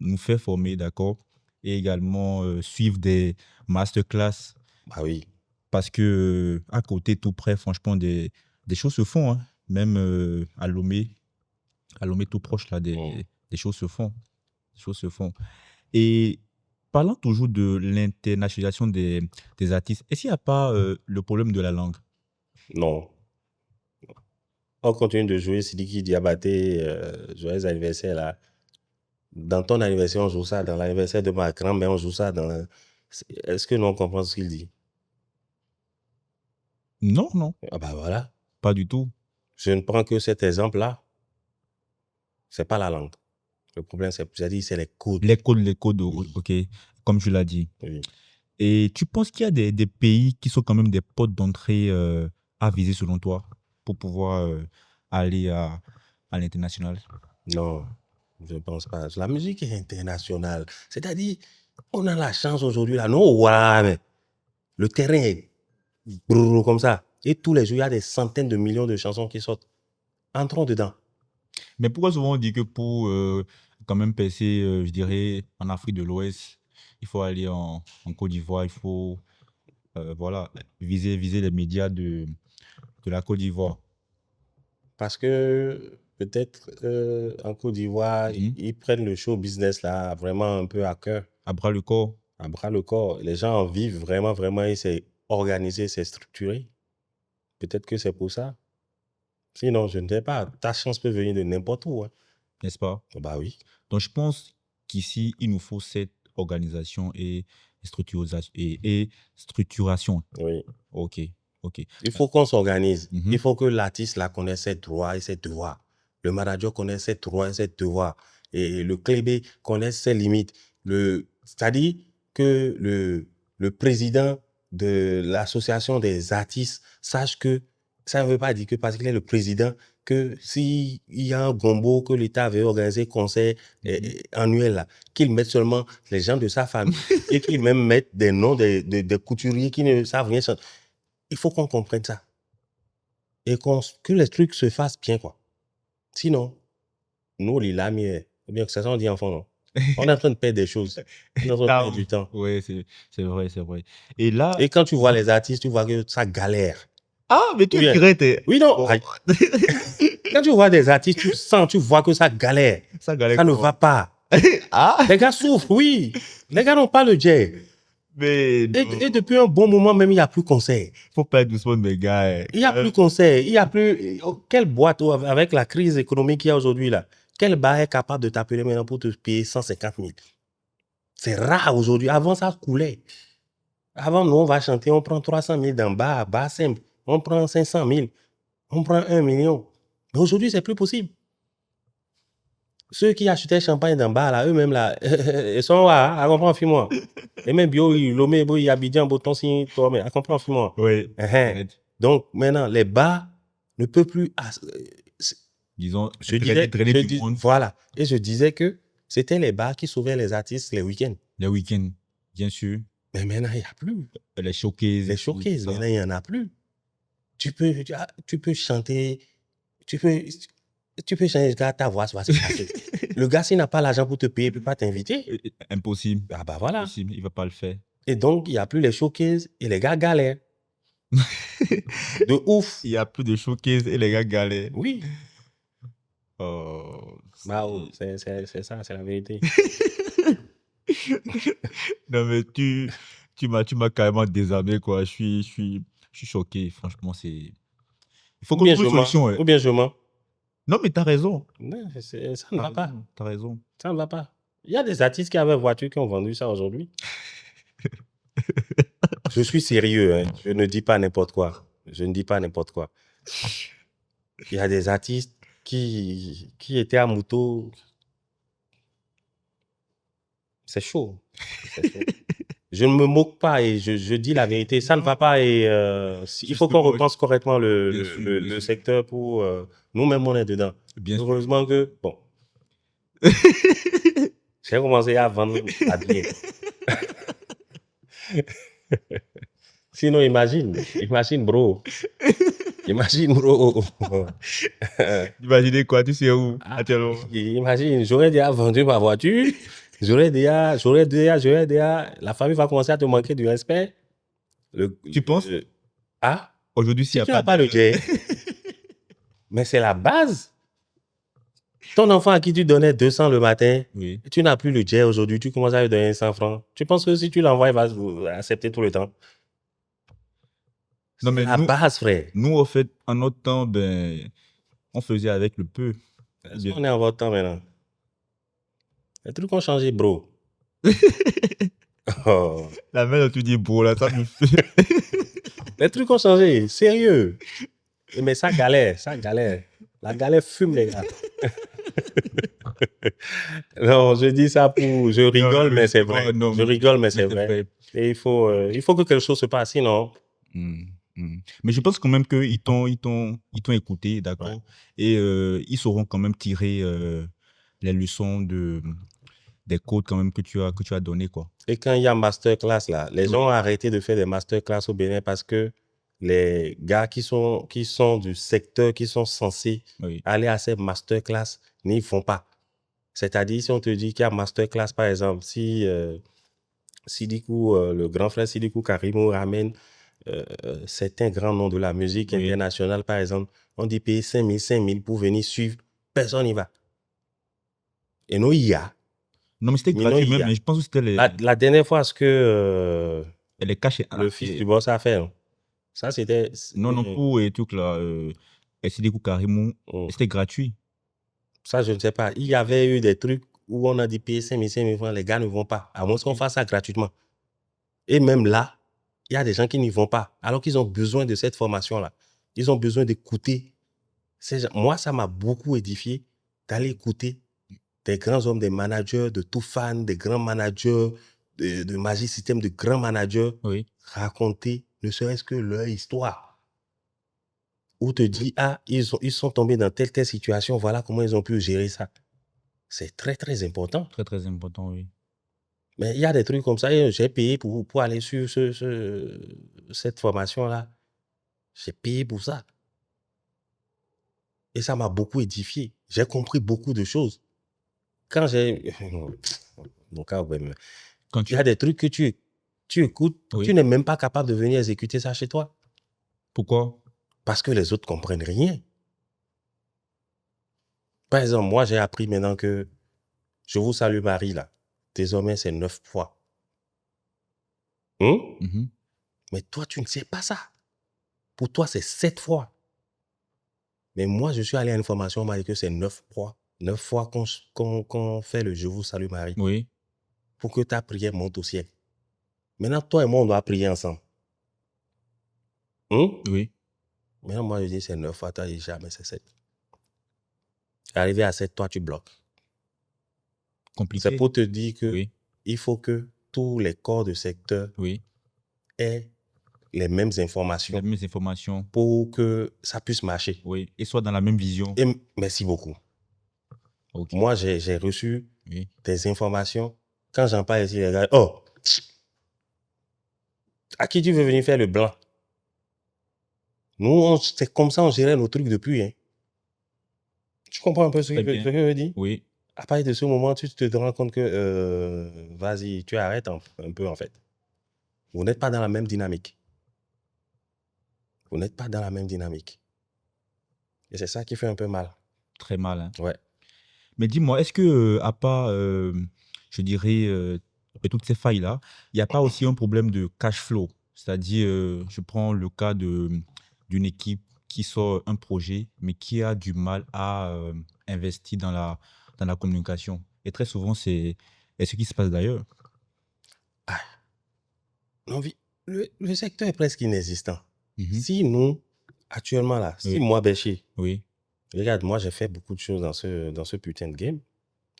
nous faire former, d'accord? Et également suivre des masterclass. Ah oui. Parce que à côté, tout près, franchement, des choses se font. Hein. Même à Lomé tout proche, là, des choses se font. Des choses se font. Et parlant toujours de l'internationalisation des artistes, est-ce qu'il n'y a pas le problème de la langue? Non. On continue de jouer Sidiki Diabaté, joyeux anniversaire là. Dans ton anniversaire, on joue ça. Dans l'anniversaire de ma grand-mère, on joue ça. Est-ce que nous, on comprend ce qu'il dit? Non, non. Ah bah voilà. Pas du tout. Je ne prends que cet exemple-là. C'est pas la langue. Le problème, c'est les codes. Les codes, oui. Ok. Comme tu l'as dit. Oui. Et tu penses qu'il y a des pays qui sont quand même des portes d'entrée à viser selon toi pour pouvoir aller à l'international? Non, je ne pense pas. La musique est internationale. C'est-à-dire, on a la chance aujourd'hui là. Non, voilà, mais le terrain est comme ça. Et tous les jours, il y a des centaines de millions de chansons qui sortent. Entrons dedans. Mais pourquoi souvent on dit que pour quand même percer, je dirais, en Afrique de l'Ouest, il faut aller en Côte d'Ivoire, il faut voilà, viser les médias de la Côte d'Ivoire. parce que peut-être en Côte d'Ivoire, ils prennent le show business là vraiment un peu à cœur. À bras le corps. À bras le corps. Les gens en vivent vraiment et c'est organisé, c'est structuré. Peut-être que c'est pour ça. Sinon, je ne sais pas. Ta chance peut venir de n'importe où. Hein. N'est-ce pas? Bah oui. Donc, je pense qu'ici, il nous faut cette organisation et structuration. Oui. OK. Il faut qu'on s'organise. Il faut que l'artiste là connaisse ses droits et ses devoirs. Le manager connaisse ses droits et ses devoirs. Et le clébé connaisse ses limites. C'est-à-dire que le président de l'association des artistes sache que ça ne veut pas dire que parce qu'il est le président, que s'il y a un gombo que l'État avait organisé concert annuel là, qu'il mette seulement les gens de sa famille et qu'il même mette des noms des couturiers qui ne savent rien chanter. Il faut qu'on comprenne ça. Et que les trucs se fassent bien, quoi. Sinon, nous, les lamiers, ou bien que ça s'en dit enfant, non? On est en train de perdre des choses. On est en train de perdre du temps. Oui, c'est vrai. Et là... Et quand tu vois les artistes, tu vois que ça galère. Ah, mais tu dirais... Oui, non. Bon. Quand tu vois des artistes, tu vois que ça galère. Ça ne va pas. Ah. Les gars souffrent, oui. Les gars n'ont pas le jet. Mais et depuis un bon moment même, il n'y a plus concert. Faut pas être doucement de mes gars. Il n'y a plus concert. Il n'y a plus... Quelle boîte, avec la crise économique qu'il y a aujourd'hui, là, quel bar est capable de t'appeler maintenant pour te payer 150 000? C'est rare aujourd'hui. Avant, ça coulait. Avant, nous, on va chanter, on prend 300 000 d'un bar simple. On prend 500 000. On prend 1 million. Mais aujourd'hui, c'est plus possible. Ceux qui achetaient champagne dans bar, là, eux-mêmes, là, ils sont là, à comprendre, moi. Et même bio, l'homme, il Abidjan, Boton, si, toi, mais à comprendre, moi. Oui. Donc, maintenant, les bars ne peuvent plus. Disons, drainer du monde. Voilà. Et je disais que c'était les bars qui sauvaient les artistes les week-ends. Les week-ends, bien sûr. Mais maintenant, il n'y a plus. Les showcases. Les showcases, maintenant, il n'y en a plus. Tu peux chanter, tu peux changer ta voix, ça va se passer. Le gars, s'il n'a pas l'argent pour te payer, il ne peut pas t'inviter. Impossible. Ah bah voilà. Impossible, il ne va pas le faire. Et donc, il n'y a plus les showcases et les gars galèrent. De ouf. Il n'y a plus de showcases et les gars galèrent. Oui. Oh, c'est ça, c'est la vérité. Non, mais tu m'as carrément désarmé, quoi. Je suis choqué. Franchement, c'est... Il faut qu'on trouve une solution. Ou bien je mens. Non, mais tu as raison. Non, ça ne va pas. Tu as raison. Ça ne va pas. Il y a des artistes qui avaient voiture qui ont vendu ça aujourd'hui. Je suis sérieux. Hein. Je ne dis pas n'importe quoi. Je ne dis pas n'importe quoi. Il y a des artistes qui étaient à moto. C'est chaud. Je ne me moque pas et je dis la vérité. Ça ne va pas et il faut qu'on repense correctement le secteur pour... nous-mêmes, on est dedans. Heureusement que... Bon. J'ai commencé à vendre à bien. Sinon, imagine, bro. Imagine, bro. Imaginez quoi, tu sais où? Imagine, j'aurais déjà vendu ma voiture. J'aurais déjà, la famille va commencer à te manquer du respect. Tu penses? Aujourd'hui, s'il n'y a pas le jet. Mais c'est la base. Ton enfant à qui tu donnais 200 le matin, oui. Tu n'as plus le jet aujourd'hui, tu commences à lui donner 100 francs. Tu penses que si tu l'envoies, il va accepter tout le temps? Non, mais la base, frère. Nous, en fait, en notre temps, on faisait avec le peu. On est en votre temps maintenant. Les trucs ont changé, bro. Oh. La mère, tu dis bro, là, ça me fait. Les trucs ont changé, sérieux. Mais ça galère. La galère fume, les gars. Non, je dis ça pour... Je rigole, mais c'est vrai. Je rigole, mais c'est vrai. Et il faut que quelque chose se passe, sinon... Mais je pense quand même qu'ils t'ont écouté, d'accord, ouais. Et ils sauront quand même tirer les leçons des codes quand même que tu as donné, quoi. Et quand il y a masterclass là, les gens ont arrêté de faire des masterclass au Bénin parce que les gars qui sont du secteur, qui sont censés aller à ces masterclass, n'y font pas. C'est-à-dire, si on te dit qu'il y a masterclass, par exemple, si Sidikou, le grand frère Sidikou Karimou ramène certains grands noms de la musique Oui. internationale, par exemple, on dit payer 5 000 pour venir suivre. Personne n'y va. Et nous, il y a. Non, mais c'était Mais non, gratuit il y même, a. mais je pense que c'était La dernière fois, ce que les cash. le fils du boss a fait, non? Ça, c'était... Non, pour et tout là, SDK Karimou, c'était gratuit. Ça, je ne sais pas. Il y avait eu des trucs où on a dit payer 5 000 francs, les gars ne vont pas. À moins qu'on fasse ça gratuitement. Et même là, il y a des gens qui n'y vont pas, alors qu'ils ont besoin de cette formation-là. Ils ont besoin d'écouter ces gens. Moi, ça m'a beaucoup édifié d'aller écouter des grands hommes, des managers, de tout fan, des grands managers, de Magic System, de grands managers, Oui. raconter ne serait-ce que leur histoire. Où te dit, ah, ils sont tombés dans telle situation, voilà comment ils ont pu gérer ça. C'est très, très important. Très, très important, oui. Mais il y a des trucs comme ça, et j'ai payé pour aller sur cette formation-là. J'ai payé pour ça. Et ça m'a beaucoup édifié. J'ai compris beaucoup de choses. Quand j'ai... Donc, Quand il y a des trucs que tu écoutes, Oui. tu n'es même pas capable de venir exécuter ça chez toi. Pourquoi? Parce que les autres comprennent rien. Par exemple, moi, j'ai appris maintenant que Je vous salue Marie, là. Désormais, c'est 9 fois. Mhm. Mais toi, tu ne sais pas ça. Pour toi, c'est 7 fois. Mais moi, je suis allé à une formation, on m'a dit que c'est 9 fois. 9 fois qu'on fait le Je vous salue Marie. Oui. Pour que ta prière monte au ciel. Maintenant, toi et moi, on doit prier ensemble. Oui. Maintenant, moi, je dis c'est 9 fois. Toi, je dis jamais c'est 7. Arrivé à 7, toi, tu bloques. Compliqué. C'est pour te dire que Oui. il faut que tous les corps de secteur Oui. aient les mêmes informations Les mêmes informations. pour que ça puisse marcher. Oui. Et soit dans la même vision. Et merci beaucoup. Ok. Moi, j'ai reçu Oui. des informations. Quand j'en parle ici, les gars, oh, à qui tu veux venir faire le blanc? Nous, c'est comme ça on gérait nos trucs depuis. Hein. Tu comprends un peu ce que je veux dire? Oui. À partir de ce moment, tu te rends compte que, vas-y, tu arrêtes un peu en fait. Vous n'êtes pas dans la même dynamique. Vous n'êtes pas dans la même dynamique. Et c'est ça qui fait un peu mal. Très mal. Hein. Ouais. Mais dis-moi, est-ce que, à part, je dirais, toutes ces failles-là, il n'y a pas aussi un problème de cash flow? C'est-à-dire, je prends le cas d'une équipe qui sort un projet, mais qui a du mal à investir dans la communication. Et très souvent, c'est ce qui se passe d'ailleurs. Ah. Non, le secteur est presque inexistant. Mhm. Si nous, actuellement là, si Oui. moi, Béchi, Oui. regarde, moi, j'ai fait beaucoup de choses dans ce putain de game.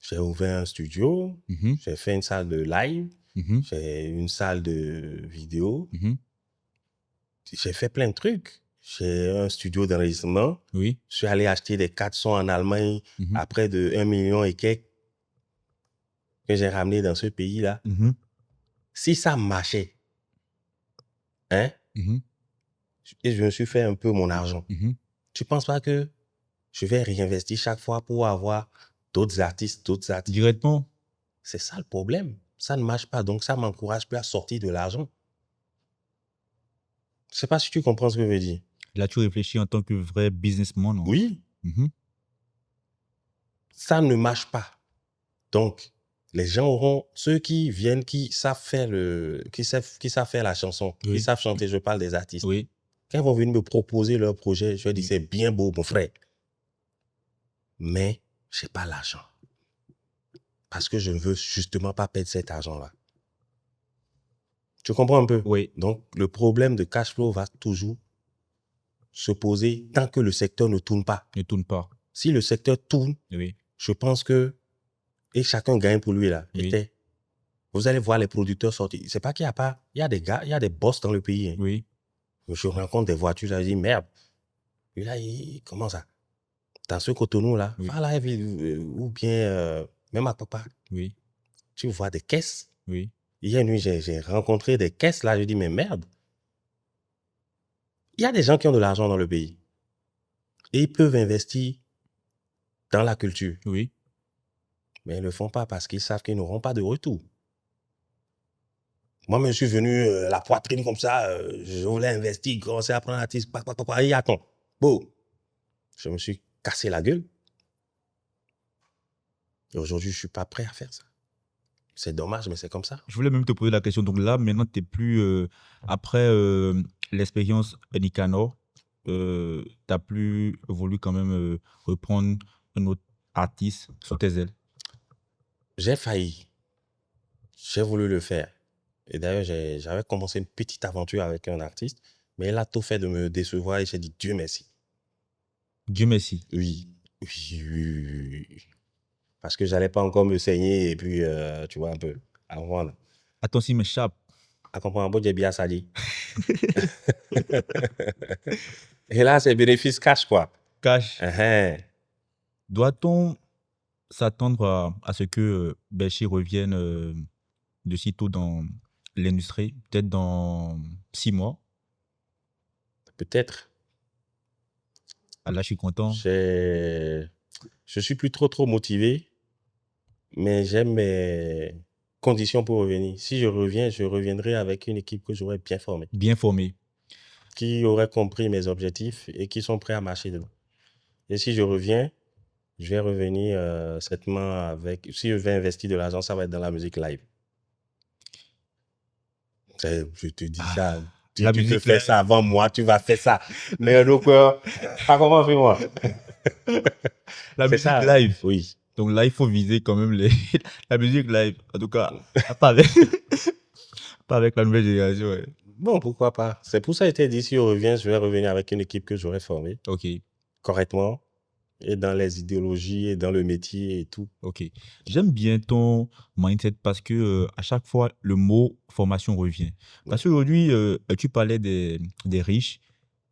J'ai ouvert un studio, Mhm. j'ai fait une salle de live, Mhm. j'ai une salle de vidéo, Mhm. j'ai fait plein de trucs. J'ai un studio d'enregistrement. Oui. Je suis allé acheter des 4 sons en Allemagne Mhm. à près de 1 million et quelques que j'ai ramené dans ce pays-là. Mhm. Si ça marchait, hein, Mhm. et je me suis fait un peu mon argent, Mhm. tu penses pas que je vais réinvestir chaque fois pour avoir d'autres artistes? Directement. C'est ça le problème. Ça ne marche pas, donc ça m'encourage plus à sortir de l'argent. Je ne sais pas si tu comprends ce que je veux dire. Là, tu réfléchis en tant que vrai businessman, non? Oui, Mhm. ça ne marche pas. Donc, les gens auront, ceux qui viennent, qui savent faire la chanson, Oui. qui savent chanter, je parle des artistes. Oui. Quand ils vont venir me proposer leur projet, je vais dire, Oui. c'est bien beau, mon frère. Mais, je n'ai pas l'argent. Parce que je ne veux justement pas perdre cet argent-là. Tu comprends un peu? Oui. Donc, le problème de cash flow va toujours se poser tant que le secteur ne tourne pas. Ne tourne pas. Si le secteur tourne, Oui. je pense que, et chacun gagne pour lui là, Oui. vous allez voir les producteurs sortir. C'est pas qu'il n'y a pas, il y a des gars, il y a des boss dans le pays. Hein. Oui. Je rencontre des voitures, là, je dis merde. Et là, comment ça? Dans ce Cotonou là, Oui. va à la ville, ou bien même à Papa, Oui. tu vois des caisses. Oui. Hier nuit, j'ai rencontré des caisses là, je dis mais merde. Il y a des gens qui ont de l'argent dans le pays. Et ils peuvent investir dans la culture. Oui. Mais ils ne le font pas parce qu'ils savent qu'ils n'auront pas de retour. Moi, je suis venu la poitrine comme ça, je voulais investir, commencer à prendre l'artiste, et attends, bon, je me suis cassé la gueule. Et aujourd'hui, je suis pas prêt à faire ça. C'est dommage, mais c'est comme ça. Je voulais même te poser la question. Donc là, maintenant, tu n'es plus. Après l'expérience Nicanor, tu n'as plus voulu quand même reprendre un autre artiste sous tes ailes. J'ai failli. J'ai voulu le faire. Et d'ailleurs, j'avais commencé une petite aventure avec un artiste, mais il a tout fait de me décevoir et j'ai dit Dieu merci. Dieu merci. Oui. Parce que j'allais pas encore me saigner et puis, tu vois, un peu, avant là. Attends, si m'échappe. À comprendre, j'ai bien ça dit. Et là, c'est bénéfice cash, quoi. Cash. Doit-on s'attendre à ce que Belcher revienne de sitôt dans l'industrie, peut-être dans 6 mois? Peut-être. Ah, là, je suis content. Je suis plus trop motivé, mais j'aime mes conditions pour revenir. Si je reviens, je reviendrai avec une équipe que j'aurais bien formée. Bien formée. Qui aurait compris mes objectifs et qui sont prêts à marcher dedans. Et si je reviens, je vais revenir certainement avec... Si je vais investir de l'argent, ça va être dans la musique live. Je te dis ça. Tu peux faire ça avant moi, tu vas faire ça. Mais donc, pas comment fais-moi. La musique live. Oui. Donc là, il faut viser quand même la musique live. En tout cas, pas avec la nouvelle génération. Ouais. Bon, pourquoi pas. C'est pour ça que j'ai dit, si je reviens, je vais revenir avec une équipe que j'aurais formée. OK. Correctement. Et dans les idéologies et dans le métier et tout. OK. J'aime bien ton mindset parce que à chaque fois, le mot formation revient. Parce qu'aujourd'hui, tu parlais des riches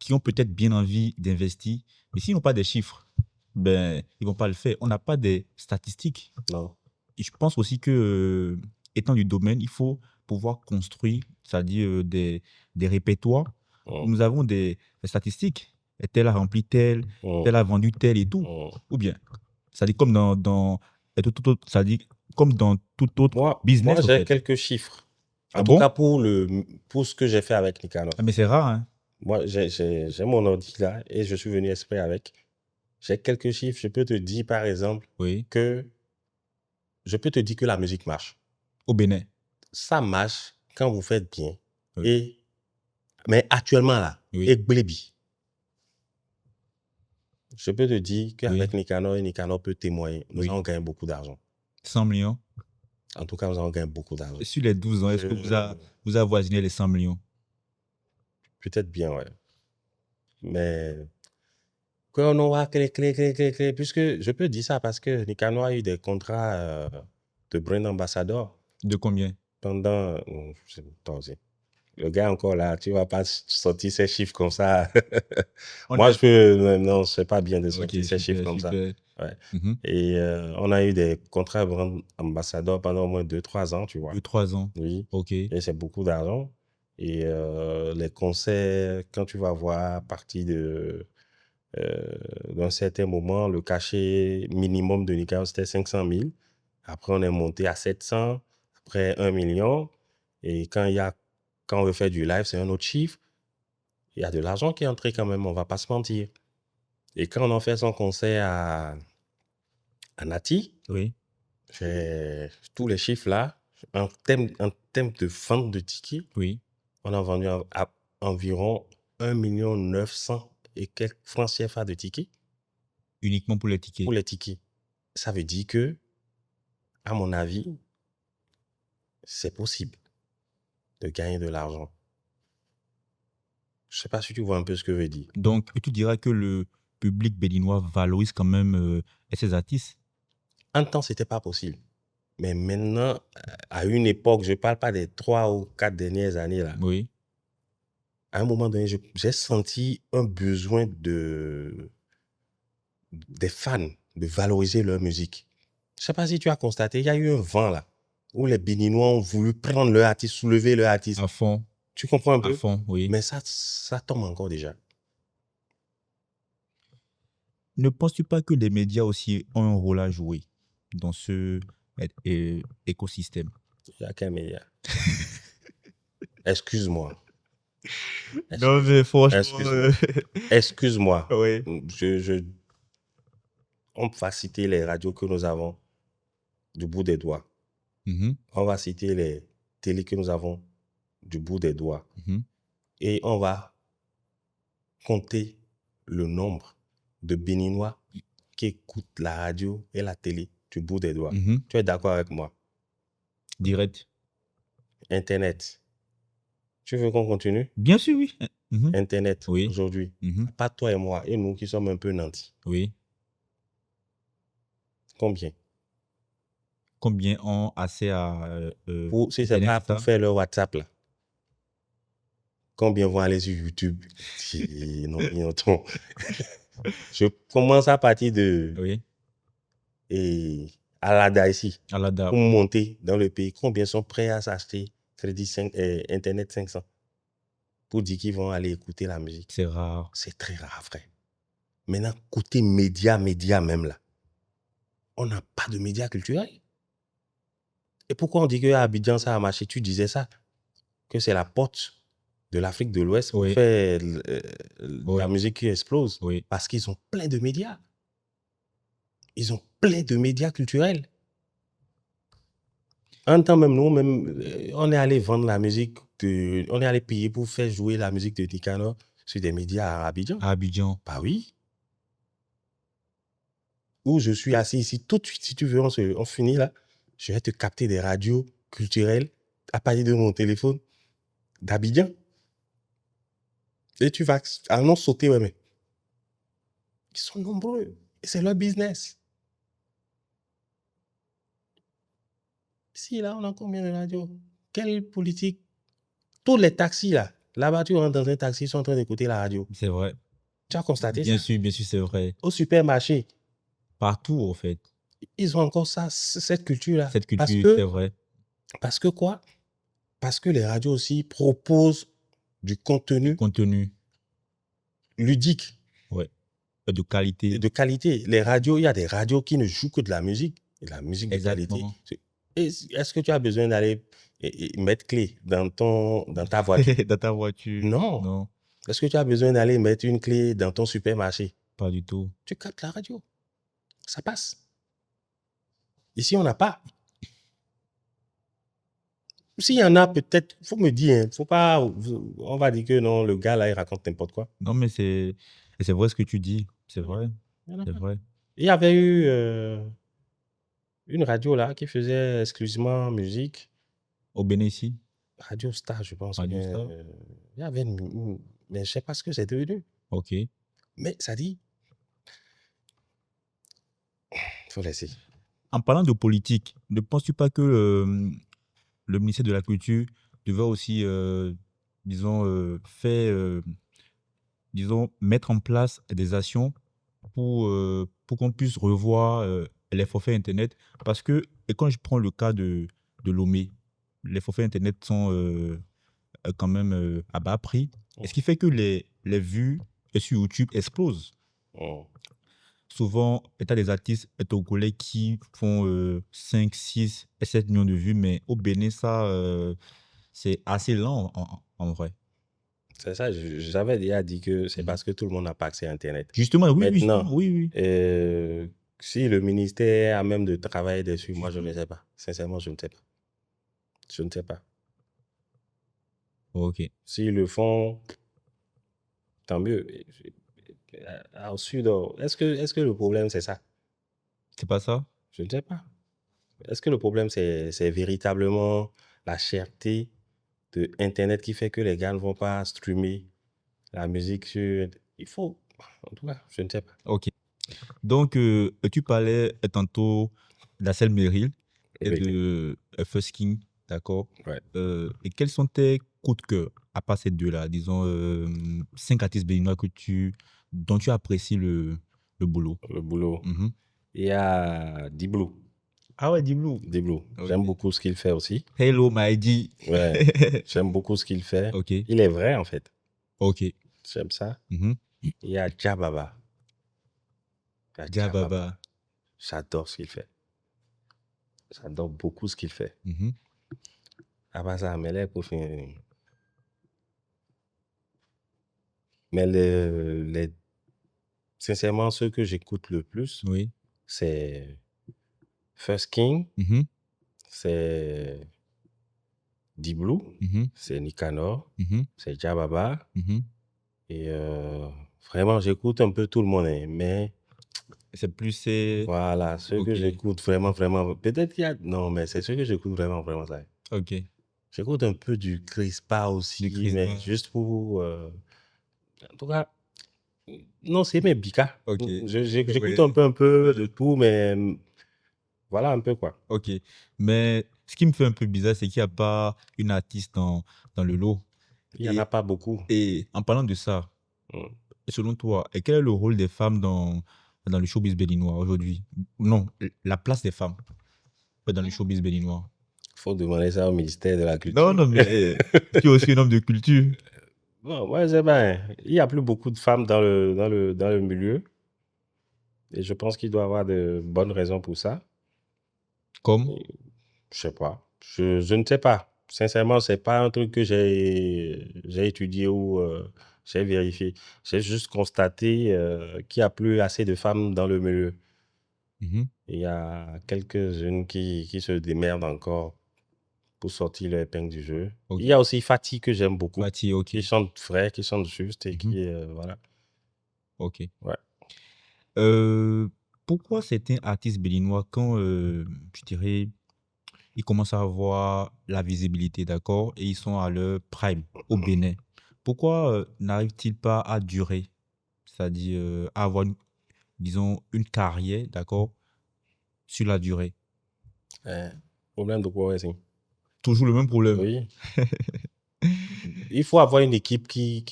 qui ont peut-être bien envie d'investir, mais s'ils n'ont pas des chiffres, ben, ils ne vont pas le faire. On n'a pas des statistiques. Non. Et je pense aussi que, étant du domaine, il faut pouvoir construire, c'est-à-dire des répertoires. Nous avons des statistiques. Tel a rempli tel, tel a vendu tel et tout. Ou bien, ça dit comme dans ça dit comme dans tout autre business. Moi, j'ai quelques chiffres. En tout cas, pour ce que j'ai fait avec Nicanor. Ah, mais c'est rare, hein? Moi, j'ai mon ordi là et je suis venu exprès avec. J'ai quelques chiffres. Je peux te dire, par exemple, que la musique marche. Au Bénin. Ça marche quand vous faites bien. Mais actuellement, là, et Blébi. Je peux te dire qu'avec Nicanor, et Nicanor peut témoigner, nous avons gagné beaucoup d'argent. 100 millions? En tout cas, nous avons gagné beaucoup d'argent. Sur les 12 ans, est-ce que vous avoisinez les 100 millions? Peut-être bien, ouais. Mais qu'on aura puisque je peux dire ça parce que Nicanor a eu des contrats de brand ambassadeur. De combien? Pendant... Le gars encore là, tu ne vas pas sortir ces chiffres comme ça. Moi, je peux... Non, c'est pas bien de sortir ces chiffres comme ça. Ouais. Et on a eu des contrats brand ambassadeur pendant au moins 2-3 ans, tu vois. 2-3 ans? Oui. OK. Et c'est beaucoup d'argent. Et les concerts, quand tu vas voir, à partir d'un certain moment, le cachet minimum de Nicanor, c'était 500 000. Après, on est monté à 700, après 1 million. Et quand on veut faire du live, c'est un autre chiffre. Il y a de l'argent qui est entré quand même, on ne va pas se mentir. Et quand on a fait son concert à Nati, j'ai tous les chiffres là, en termes de vente de tickets, on a vendu à environ 1 900 000 et quelques francs CFA de tickets. Uniquement pour les tickets? Pour les tickets. Ça veut dire que, à mon avis, c'est possible de gagner de l'argent. Je ne sais pas si tu vois un peu ce que je veux dire. Donc, tu diras que le public béninois valorise quand même ces artistes? En temps, ce n'était pas possible. Mais maintenant, à une époque, je ne parle pas des 3 ou 4 dernières années là. Oui. À un moment donné, j'ai senti un besoin des fans de valoriser leur musique. Je ne sais pas si tu as constaté, il y a eu un vent là, où les Béninois ont voulu prendre leur artiste, soulever leur artiste. À fond. Tu comprends un peu? À fond, oui. Mais ça tombe encore déjà. Ne penses-tu pas que les médias aussi ont un rôle à jouer dans ce écosystème? Il n'y a qu'un média. Excuse-moi. Non, mais franchement, Excuse-moi. Excuse-moi. ouais. On va citer les radios que nous avons du bout des doigts. Mhm, On va citer les télés que nous avons du bout des doigts. mhm. Et on va compter le nombre de Béninois qui écoutent la radio et la télé du bout des doigts. Mhm. Tu es d'accord avec moi? Direct. Internet. Tu veux qu'on continue? Bien sûr, oui. Mhm. Internet, Oui. aujourd'hui. Mhm. Pas toi et moi, et nous qui sommes un peu nantis. Oui. Combien? Combien ont accès à Si c'est Internet, pas c'est pour ça? faire leur WhatsApp, là. Combien vont aller sur YouTube? Non, non. Je commence à partir de Oui. Alada ici. Alada. Pour monter dans le pays, combien sont prêts à s'acheter Internet 500 pour dire qu'ils vont aller écouter la musique? C'est rare. C'est très rare, frère. Maintenant, côté média même là, on n'a pas de médias culturels. Et pourquoi on dit qu'à Abidjan, ça a marché? Tu disais ça, que c'est la porte de l'Afrique de l'Ouest pour Oui. faire la Oui. musique qui explose. Oui. Parce qu'ils ont plein de médias. Ils ont plein de médias culturels. Un temps même, nous, on est allé vendre la musique, on est allé payer pour faire jouer la musique de Nicanor sur des médias à Abidjan. À Abidjan. Bah oui. Où je suis assis ici, tout de suite, si tu veux, on finit là, je vais te capter des radios culturelles à partir de mon téléphone d'Abidjan. Et tu vas en sauter, ouais, mais ils sont nombreux. Et c'est leur business. Ici, là, on a combien de radios? Quelle politique? Tous les taxis, là-bas, tu rentres dans un taxi, ils sont en train d'écouter la radio. C'est vrai. Tu as constaté Bien ça? sûr, c'est vrai. Au supermarché, Partout, au fait. ils ont encore ça, cette culture-là. Cette culture, c'est vrai. Parce que quoi? Parce que les radios aussi proposent du contenu Contenu. ludique. Ouais. De qualité. De qualité. Les radios, il y a des radios qui ne jouent que de la musique. Et de la musique de qualité. Est-ce que tu as besoin d'aller mettre clé dans ta voiture? Dans ta voiture? Non. Non. Est-ce que tu as besoin d'aller mettre une clé dans ton supermarché? Pas du tout. Tu captes la radio. Ça passe. Ici, on n'a pas. S'il y en a, peut-être, il faut me dire, faut pas, on va dire que non, le gars là, il raconte n'importe quoi. Non, mais c'est vrai ce que tu dis. C'est vrai. C'est vrai. Il y avait eu une radio là qui faisait exclusivement musique. Au Bénin ici? Radio Star, je pense. Radio Star. Il y avait mais je ne sais pas ce que c'est devenu. Ok. Mais ça dit, il faut laisser. En parlant de politique, ne penses-tu pas que le ministère de la Culture devait aussi, disons, mettre en place des actions pour qu'on puisse revoir les forfaits Internet? Parce que, et quand je prends le cas de Lomé, les forfaits Internet sont quand même à bas prix. Et ce qui fait que les vues sur YouTube explosent. Souvent, tu as des artistes togolais qui font 5, 6 et 7 millions de vues, mais au Bénin, ça, c'est assez lent en vrai. C'est ça, j'avais déjà dit que c'est parce que tout le monde n'a pas accès à Internet. Justement, oui. Maintenant, oui. Si le ministère a même de travailler dessus, moi, je ne sais pas. Sincèrement, je ne sais pas. Je ne sais pas. Ok. S'ils le font, tant mieux. Au sud, est-ce que le problème, c'est ça? C'est pas ça? Je ne sais pas. Est-ce que le problème, c'est véritablement la cherté de Internet qui fait que les gars ne vont pas streamer la musique sur... Il faut... En tout cas, je ne sais pas. Ok. Donc, tu parlais tantôt d'Assel Meril et de First King, d'accord? Ouais. Et quels sont tes coups de cœur, à part ces deux-là, disons, 5 artistes béninois dont tu apprécies le boulot? Le boulot. Il y a Diblo. Ah ouais, Diblo. Diblo. Okay. J'aime beaucoup ce qu'il fait aussi. Hello, my G. Ouais. J'aime beaucoup ce qu'il fait. Ok. Il est vrai, en fait. Ok. J'aime ça. Il y a Djababa. Djababa. J'adore ce qu'il fait. J'adore beaucoup ce qu'il fait. À part ça, mais là, pour finir, Mais sincèrement, ceux que j'écoute le plus, Oui. c'est First King, Mhm, c'est D-Blue, mhm, c'est Nicanor, mhm, c'est Jababa. mhm. Et vraiment, j'écoute un peu tout le monde, hein, mais C'est plus... voilà, ceux que Ok, j'écoute vraiment, vraiment. Peut-être qu'il y a. Non, mais c'est ceux que j'écoute vraiment, vraiment ça. ok. J'écoute un peu du Crispa Du aussi, Chris mais Brown. juste pour. En tout cas, non, c'est mes Bika. Ok. J'écoute Ouais. un peu de tout, mais voilà un peu quoi. Ok. Mais ce qui me fait un peu bizarre, c'est qu'il n'y a pas une artiste dans le lot. Il n'y en a Et, pas beaucoup. et en parlant de ça, Mm. selon toi, et quel est le rôle des femmes dans le showbiz béninois aujourd'hui? Non, la place des femmes dans le showbiz béninois. Faut demander ça au ministère de la Non, Culture. non, mais tu es aussi un homme de culture. Bon, moi, c'est bien. Il n'y a plus beaucoup de femmes dans le milieu. Et je pense qu'il doit y avoir de bonnes raisons pour ça. Comme? Je sais pas. Je ne sais pas. Sincèrement, c'est pas un truc que j'ai étudié ou j'ai vérifié. J'ai juste constaté qu'il n'y a plus assez de femmes dans le milieu. Mhm. Il y a quelques-unes qui se démerdent encore pour sortir leur épingle du jeu. Ok. Il y a aussi Fatih que j'aime beaucoup, Fatih, ok. qui chante vrai, qui chante juste et Mhm. qui, voilà. Ok. Ouais. Euh, Pourquoi certains artistes béninois, quand, je dirais, ils commencent à avoir la visibilité, d'accord, et ils sont à leur prime au Bénin, pourquoi n'arrivent-ils pas à durer, c'est-à-dire à avoir, disons, une carrière, d'accord, sur la durée? Euh, Problème de quoi aussi? Toujours le même problème. Oui. Il faut avoir une équipe qui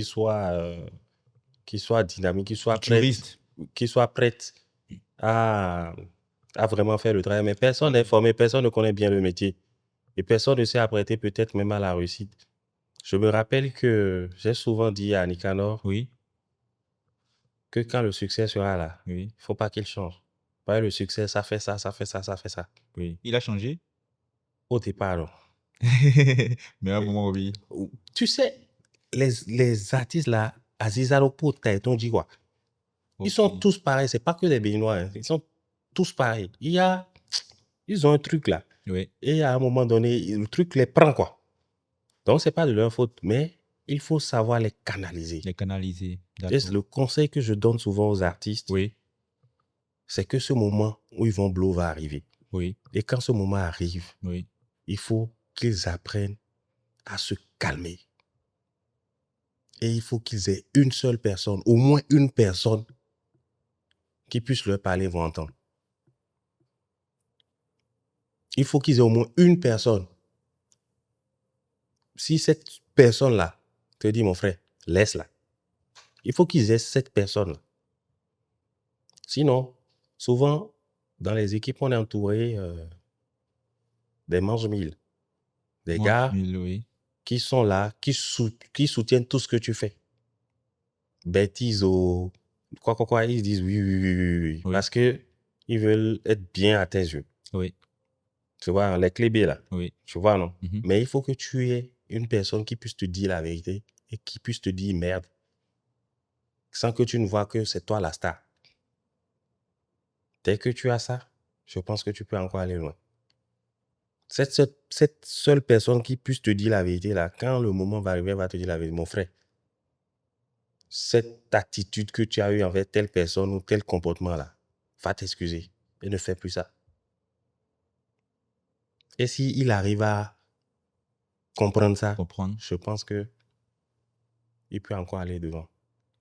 soit dynamique, Futuriste. qui soit prête à, à vraiment faire le travail. Mais personne n'est formé, personne ne connaît bien le métier. Et personne ne s'est apprêté peut-être même à la réussite. Je me rappelle que j'ai souvent dit à Nicanor Oui, que quand le succès sera là, oui, il ne faut pas qu'il change. Pas le succès, ça fait ça, ça fait ça, ça fait ça. oui. Il a changé? Au départ, non. Mais à un moment, oui. Tu sais, les artistes là, Azizalopo, Taïton, dit quoi? Ils sont Ok. tous pareils, c'est pas que des Béninois, hein. Ils sont tous pareils. Ils ont un truc là. Oui, Et à un moment donné, le truc les prend quoi. Donc, c'est pas de leur faute, mais il faut savoir les canaliser. les canalisés, Et d'accord. le conseil que je donne souvent aux artistes, Oui, c'est que ce moment où ils vont blow va arriver. oui, Et quand ce moment arrive, oui. il faut qu'ils apprennent à se calmer. Et il faut qu'ils aient une seule personne, au moins une personne qui puisse leur parler, vont entendre. Il faut qu'ils aient au moins une personne. Si cette personne-là te dit, mon frère, laisse-la. Il faut qu'ils aient cette personne-là. Sinon, souvent, dans les équipes, on est entouré des mange-mille. Des Moi, gars oui. qui sont là, qui soutiennent tout ce que tu fais. Bêtises ou quoi, ils disent oui, oui, oui, oui, oui. Oui. Parce qu'ils veulent être bien à tes yeux. Oui, Tu vois, les clébés là. oui. Tu vois, non? Mhm. Mais il faut que tu aies une personne qui puisse te dire la vérité et qui puisse te dire merde, sans que tu ne vois que c'est toi la star. Dès que tu as ça, je pense que tu peux encore aller loin. Cette seule personne qui puisse te dire la vérité là, quand le moment va arriver, elle va te dire la vérité. Mon frère, cette attitude que tu as eue envers telle personne ou tel comportement là, va t'excuser et ne fais plus ça. Et s'il arrive à comprendre ça, Comprendre. je pense que il peut encore aller devant.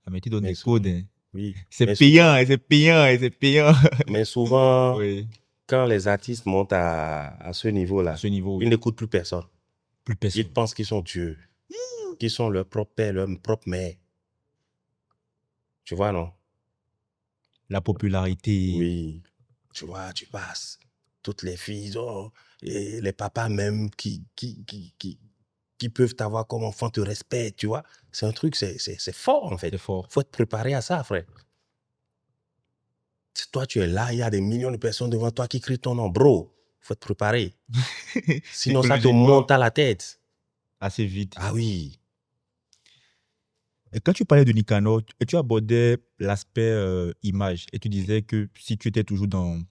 Ah, mais tu donnes Mais des codes, hein. oui, C'est mais, payant, et c'est payant, et c'est payant. mais souvent, Oui, quand les artistes montent à ce à niveau-là, ce niveau, ils oui. n'écoutent plus personne. Plus Ils personne. pensent qu'ils sont dieux, qu'ils sont leur propre père, leur propre mère. Tu vois, non? La popularité. Oui. Tu vois, tu passes. Toutes les filles, oh, et les papas même qui peuvent t'avoir comme enfant te respectent, tu vois. C'est un truc, c'est fort en fait. C'est fort. Il faut être préparé à ça, frère. Si toi, tu es là, il y a des millions de personnes devant toi qui crient ton nom, bro. Il faut être préparé. Sinon, ça te Psychologiquement, monte à la tête. assez vite. Ah oui. Et quand tu parlais de Nicanor, tu abordais l'aspect image et tu disais que si tu étais toujours dans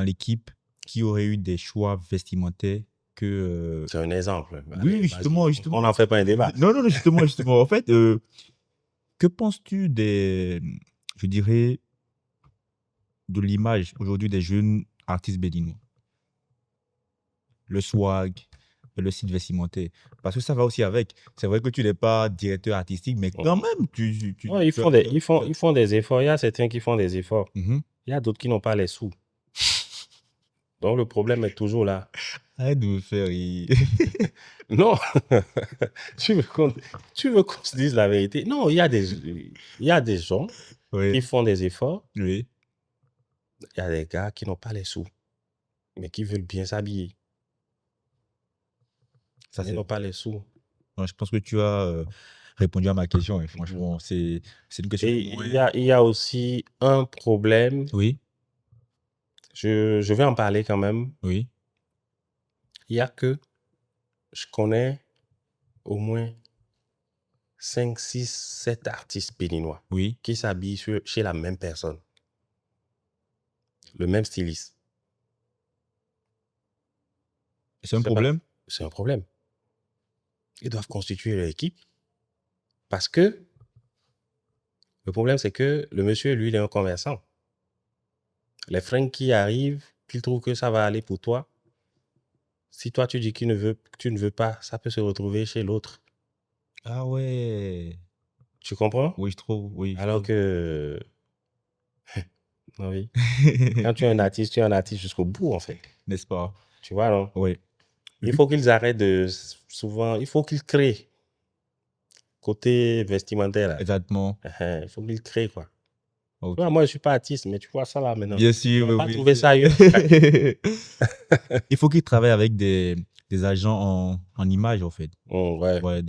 l'équipe, qui aurait eu des choix vestimentaires que... C'est un exemple. Oui, Allez, oui, vas-y. justement. On n'en fait pas un débat. Non, non, non, justement. En fait, que penses-tu je dirais, de l'image aujourd'hui des jeunes artistes béninois? Le swag, le style vestimentaire. Parce que ça va aussi avec. C'est vrai que tu n'es pas directeur artistique, mais quand même, Ouais, ils font des efforts. Il y a certains qui font des efforts. Mhm. Il y a d'autres qui n'ont pas les sous. Donc, le problème est toujours là. Arrête de me faire rire. Non, tu veux qu'on se dise la vérité? Non, il y a des gens Oui, qui font des efforts. oui. Il y a des gars qui n'ont pas les sous, mais qui veulent bien s'habiller. Ça, Ils c'est n'ont pas vrai. les sous. Non, je pense que tu as répondu à ma question. Et franchement, c'est une question Et moins... il y a aussi un problème. Oui, Je vais en parler quand même. oui, Il y a que je connais au moins 5, 6, 7 artistes béninois oui. qui s'habillent chez la même personne, le même styliste. C'est un C'est pas- problème? C'est un problème. Ils doivent constituer leur équipe parce que le problème, c'est que le monsieur, lui, il est un commerçant. Les fringues qui arrivent, qu'il trouve que ça va aller pour toi, si toi, tu dis que tu ne veux pas, ça peut se retrouver chez l'autre. Ah ouais. Tu comprends? Oui, je trouve. Oui, je Alors trouve. que, oui, quand tu es un artiste jusqu'au bout, en fait. N'est-ce pas? Tu vois, non? Oui. Il faut qu'ils arrêtent souvent, il faut qu'ils créent. Côté vestimentaire, là. Exactement. Il faut qu'ils créent, quoi. Ok. Tu vois, moi, je ne suis pas artiste, mais tu vois ça là maintenant. Bien sûr, Tu vas pas oui, trouver c'est- ça ailleurs. Il faut qu'il travaille avec des agents en image, en fait. Ouais. Ouais,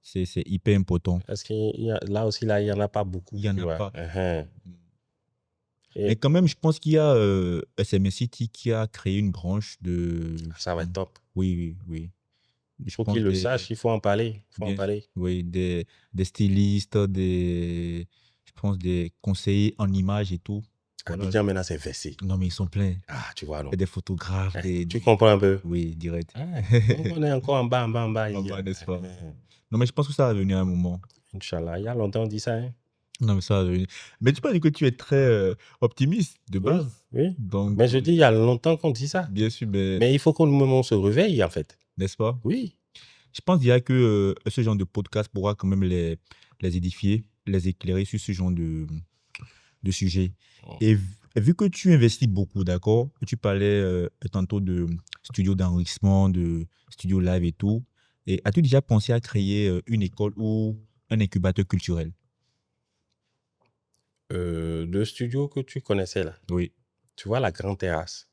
c'est hyper important. Parce que là aussi, là, il n'y en a pas beaucoup. Il y en tu a vois. pas. Et Mais quand même, je pense qu'il y a SMS City qui a créé une branche de... ça va être top. Oui, oui, oui. Il Je faut pense qu'ils le sachent, il faut en parler. Il faut en bien- parler. oui, des stylistes, je pense des conseillers en image et tout. Voilà. Abidjan, maintenant, c'est versé. Non, mais ils sont pleins. Ah, tu vois, non. Et des photographes, Tu comprends un peu? Oui, direct. Donc, on est encore en bas. En bas, n'est-ce pas? Non, mais je pense que ça va venir un moment. Inch'Allah. Il y a longtemps, on dit ça. Hein? Non, mais ça va venir. Mais tu peux dire que tu es très optimiste de Oui, base. oui. Donc, Mais je dis, il y a longtemps qu'on dit ça. bien sûr, Mais il faut qu'on se réveille, en fait. n'est-ce pas? Oui. Je pense déjà que ce genre de podcast pourra quand même les édifier, les éclairer sur ce genre de sujet. Oh. Et vu que tu investis beaucoup, d'accord? Tu parlais tantôt de studio d'enrichissement, de studio live et tout. Et as-tu déjà pensé à créer une école ou un incubateur culturel? Le studio que tu connaissais là, Oui. tu vois la grande terrasse.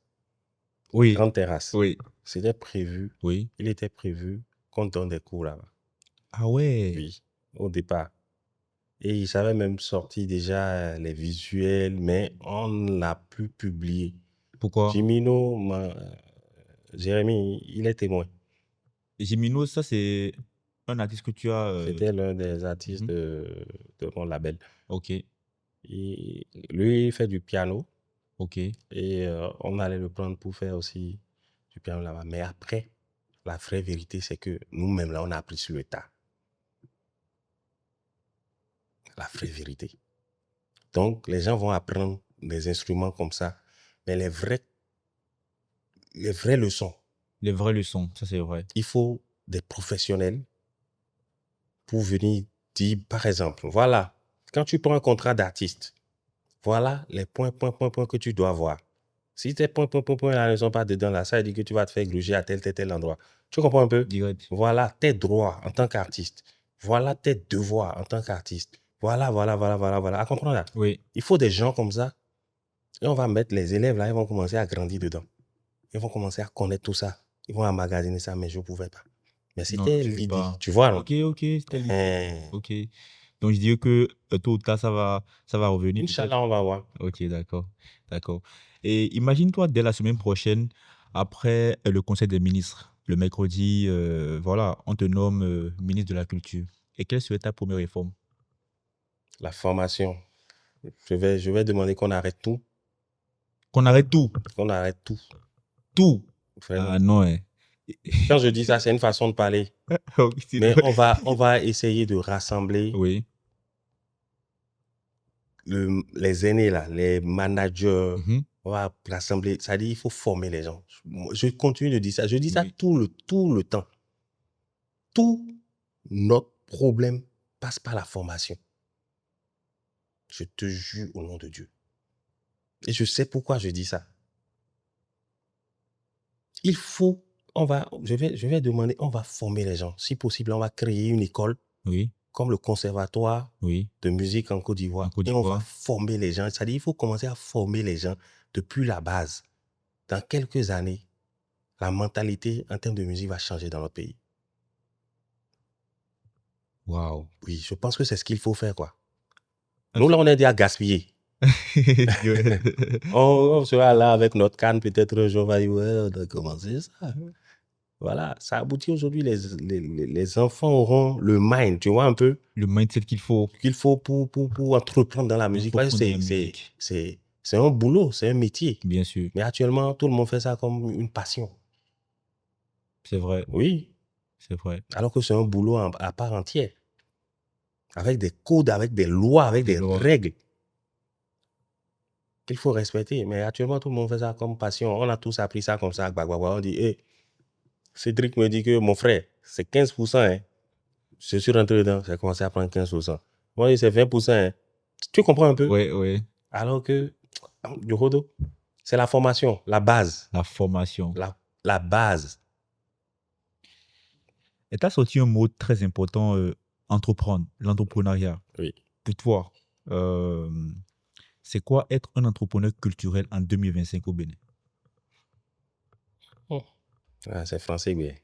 Oui. Grande terrasse. Oui. C'était prévu. Oui. Il était prévu qu'on donne des cours là-bas. Ah ouais. Oui, au départ. Et il savait même sorti déjà les visuels, mais on ne l'a plus publié. Pourquoi? Jimino, Jérémy, il est témoin. Jimino, ça c'est un artiste que tu as... C'était l'un des artistes de mon label. Ok. Et lui, il fait du piano. Ok. Et on allait le prendre pour faire aussi du piano là-bas. Mais après, la vraie vérité, c'est que nous-mêmes, là, on a appris sur le tas. La vraie vérité. Donc, les gens vont apprendre des instruments comme ça. Mais les vraies leçons, Les vraies leçons, ça c'est vrai. il faut des professionnels pour venir dire, par exemple, voilà, quand tu prends un contrat d'artiste, voilà les points que tu dois voir. Si tes points là ne sont pas dedans, là, ça veut dire que tu vas te faire gruger à tel endroit. Tu comprends un peu? Direct. Voilà tes droits en tant qu'artiste. Voilà tes devoirs en tant qu'artiste. Voilà. À comprendre là? Oui. Il faut des gens comme ça. Et on va mettre les élèves là, ils vont commencer à grandir dedans. Ils vont commencer à connaître tout ça. Ils vont emmagasiner ça, mais je ne pouvais pas. Mais c'était l'idée. Tu vois, non? Ok, c'était l'idée. Ok. Donc, je dis que tôt ou tard, ça va revenir. Inch'Allah, on va voir. Ok, d'accord. Et imagine-toi, dès la semaine prochaine, après le Conseil des ministres, le mercredi, voilà, on te nomme ministre de la Culture. Et quelle serait ta première réforme? La formation. Je vais demander qu'on arrête tout. Qu'on arrête tout. Qu'on arrête tout. Tout. Vraiment. Ah non, hein. Quand je dis ça, c'est une façon de parler. Mais on va essayer de rassembler Oui. les aînés, là, les managers. Mhm. On va rassembler. Ça dit, il faut former les gens. Je continue de dire ça. Je dis ça Oui. tout le temps. Tout notre problème passe par la formation. Je te jure au nom de Dieu. Et je sais pourquoi je dis ça. Il faut, je vais demander, on va former les gens. Si possible, on va créer une école Oui. comme le conservatoire Oui. de musique en Côte d'Ivoire. En Côte Et on va d'Ivoire. former les gens. C'est-à-dire, il faut commencer à former les gens depuis la base. Dans quelques années, la mentalité en termes de musique va changer dans notre pays. Waouh. Oui, je pense que c'est ce qu'il faut faire, quoi. Nous, là, on est déjà gaspillés. On sera là avec notre canne, peut-être un jour, on va dire, ouais, on a commencé ça. Voilà, ça aboutit aujourd'hui, les enfants auront le mind, tu vois un peu, Le mindset qu'il faut. pour entreprendre dans la musique. Parce que Entreprendre dans la musique. c'est un boulot, c'est un métier. Bien sûr. Mais actuellement, tout le monde fait ça comme une passion. C'est vrai. Oui, C'est vrai. alors que c'est un boulot à part entière. Avec des codes, avec des lois, avec des règles qu'il faut respecter. Mais actuellement, tout le monde fait ça comme passion. On a tous appris ça comme ça. On dit, hey, Cédric me dit que mon frère, c'est 15%. Hein. Je suis rentré dedans, j'ai commencé à prendre 15%. Moi, c'est 20%. Hein. Tu comprends un peu? Oui, oui. Alors que, Yohodo, c'est la formation, la base. La formation. La base. Et tu as sorti un mot très important, entreprendre, l'entrepreneuriat. Oui. Pour toi, c'est quoi être un entrepreneur culturel en 2025 au Bénin? Ah, c'est français, mais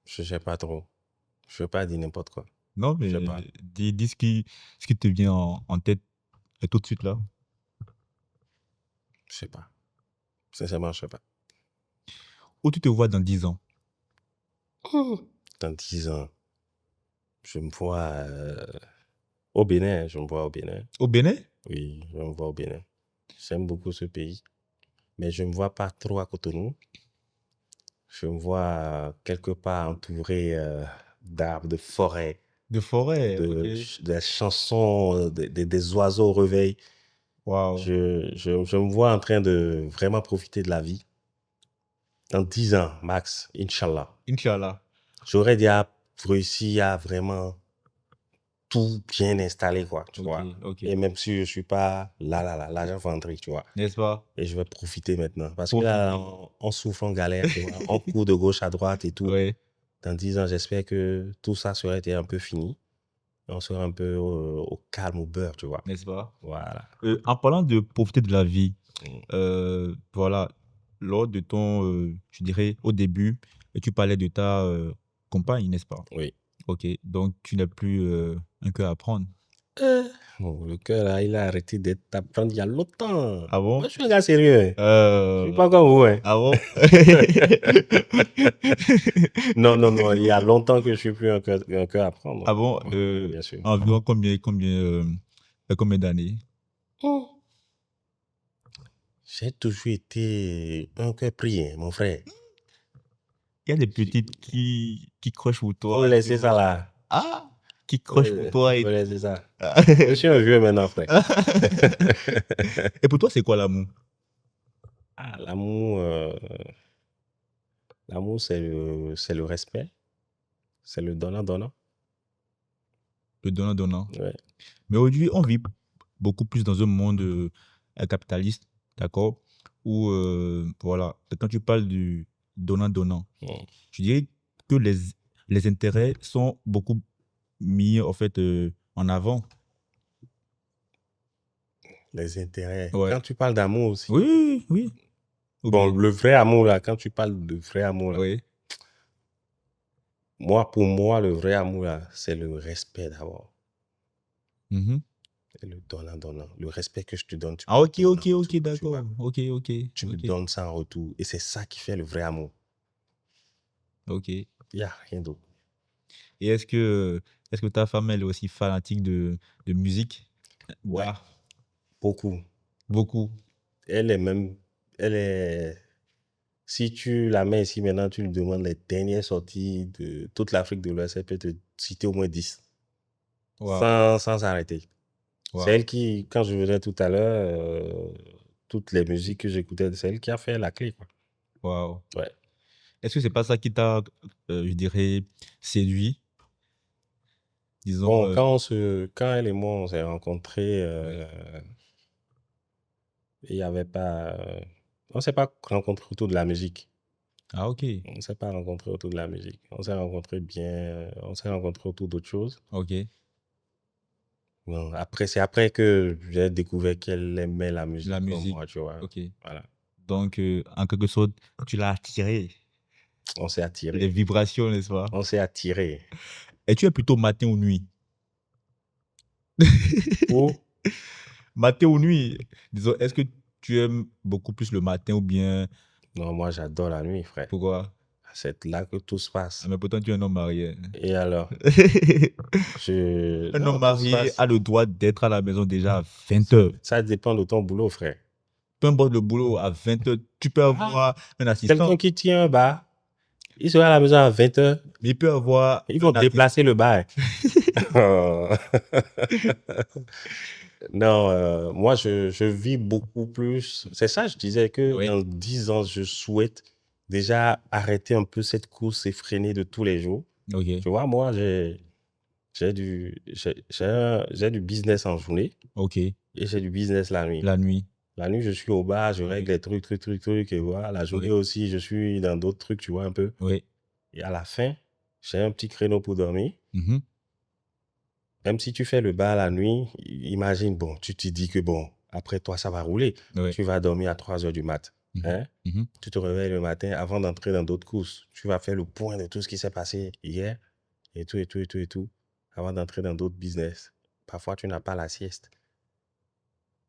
je ne sais pas trop. Je ne veux pas dire n'importe quoi. Non, mais dis ce qui te vient en tête tout de suite là. Je ne sais pas. Sincèrement, je ne sais pas. Où tu te vois dans 10 ans? Dans 10 ans, je me vois au Bénin. Je me vois au Bénin. Au Bénin? Oui, je me vois au Bénin. J'aime beaucoup ce pays. Mais je ne me vois pas trop à Cotonou. Je me vois quelque part entouré d'arbres, de forêts. De forêt, des chansons, des oiseaux au réveil. Wow. Je me vois en train de vraiment profiter de la vie. Dans 10 ans, max, Inch'Allah. Inch'Allah. J'aurais déjà réussi à vraiment tout bien installer, quoi, tu vois. Okay. Et même si je ne suis pas là, l'argent va entrer, tu vois. N'est-ce pas? Et je vais profiter maintenant. Parce que là, on souffre, on galère, tu vois. On court de gauche à droite et tout. Oui. Dans 10 ans, j'espère que tout ça serait été un peu fini. On serait un peu au calme, au beurre, tu vois. N'est-ce pas? Voilà. En parlant de profiter de la vie, voilà, lors de ton, je dirais, au début, tu parlais de ta compagne, n'est-ce pas? Oui. Ok, donc tu n'as plus un cœur à prendre. Le cœur, là, il a arrêté d'être à prendre il y a longtemps. Ah bon? Moi, je suis un gars sérieux. Je suis pas comme vous. Hein. Ah bon? Non, il y a longtemps que je suis plus un cœur à prendre. Ah bon? Bien sûr. Environ combien d'années? J'ai toujours été un cœur pris, mon frère. Il y a des petites qui crochent pour toi. Faut laisser ça là. Ah! Qui crochent pour toi. Faut laisser ça. Je suis un vieux maintenant, frère. Et pour toi, c'est quoi l'amour? Ah, l'amour, c'est le respect. C'est le donnant-donnant. Le donnant-donnant. Ouais. Mais aujourd'hui, on vit beaucoup plus dans un monde capitaliste, d'accord? Où, voilà, quand tu parles du donnant-donnant, je dirais que les intérêts sont beaucoup mis, en fait, en avant. Les intérêts. Ouais. Quand tu parles d'amour aussi. Oui. Bon, le vrai amour, là, quand tu parles de vrai amour, là, oui. pour moi, le vrai amour, là, c'est le respect d'abord. Et le donnant. Le respect que je te donne. Ok, d'accord. Ok. Tu me donnes ça en retour. Et c'est ça qui fait le vrai amour. Ok. Il n'y a rien d'autre. Et est-ce que ta femme, elle est aussi fanatique de musique? Ouais, Ah, beaucoup. beaucoup. Elle est même, elle est, si tu la mets ici maintenant, tu lui demandes les dernières sorties de toute l'Afrique de l'Ouest, elle peut te citer au moins 10, Waouh, sans s'arrêter. C'est waouh, elle qui, quand je venais tout à l'heure, toutes les musiques que j'écoutais, c'est elle qui a fait la clé, quoi. waouh. Ouais. Est-ce que c'est pas ça qui t'a, je dirais, séduit? Disons, Bon, quand elle et moi, on s'est rencontrés, ouais. il y avait pas, on s'est pas rencontrés autour de la musique. Ah, ok, On s'est pas rencontrés autour de la musique. On s'est rencontrés on s'est rencontrés autour d'autres choses. ok. Bon, après, c'est après que j'ai découvert qu'elle aimait la La musique comme musique, moi, tu vois. ok. Voilà. Donc, en quelque sorte, tu l'as attiré. On s'est Les attirés. vibrations, n'est-ce pas? On s'est attirés. Et tu es plutôt matin ou nuit? Ou, Matin ou nuit? Disons, est-ce que tu aimes beaucoup plus le matin ou bien non, moi, j'adore la nuit, frère. pourquoi? C'est là que tout se Ah, passe. mais pourtant, tu es un homme marié. Et alors, Un homme non, tout se marié passe. a le droit d'être à la maison déjà à 20 heures. Ça dépend de ton boulot, frère. Peu importe le boulot, à 20 heures, tu peux avoir un Quelqu'un assistant, qui tient un bar, il sera à la maison à 20h. mais il peut avoir Ils un vont assistant. déplacer le bar. Non, moi, je vis beaucoup plus. C'est ça, je disais que Oui, dans 10 ans, je souhaite déjà arrêter un peu cette course effrénée de tous les jours. ok, Tu vois, moi, j'ai du business en journée ok. et j'ai du business la nuit. La nuit, La nuit, je suis au bar, je oui, règle les trucs, et voilà. La journée oui, aussi, je suis dans d'autres trucs, tu vois, un peu. oui. Et à la fin, j'ai un petit créneau pour dormir. Mhm, Même si tu fais le bar la nuit, imagine, bon, tu te dis que bon, après toi, ça va rouler. oui. Tu vas dormir à 3 heures du mat. Mhm, Hein? mhm, Tu te réveilles le matin avant d'entrer dans d'autres courses. Tu vas faire le point de tout ce qui s'est passé hier et tout, et tout, et tout, et tout, avant d'entrer dans d'autres business. Parfois, tu n'as pas la sieste.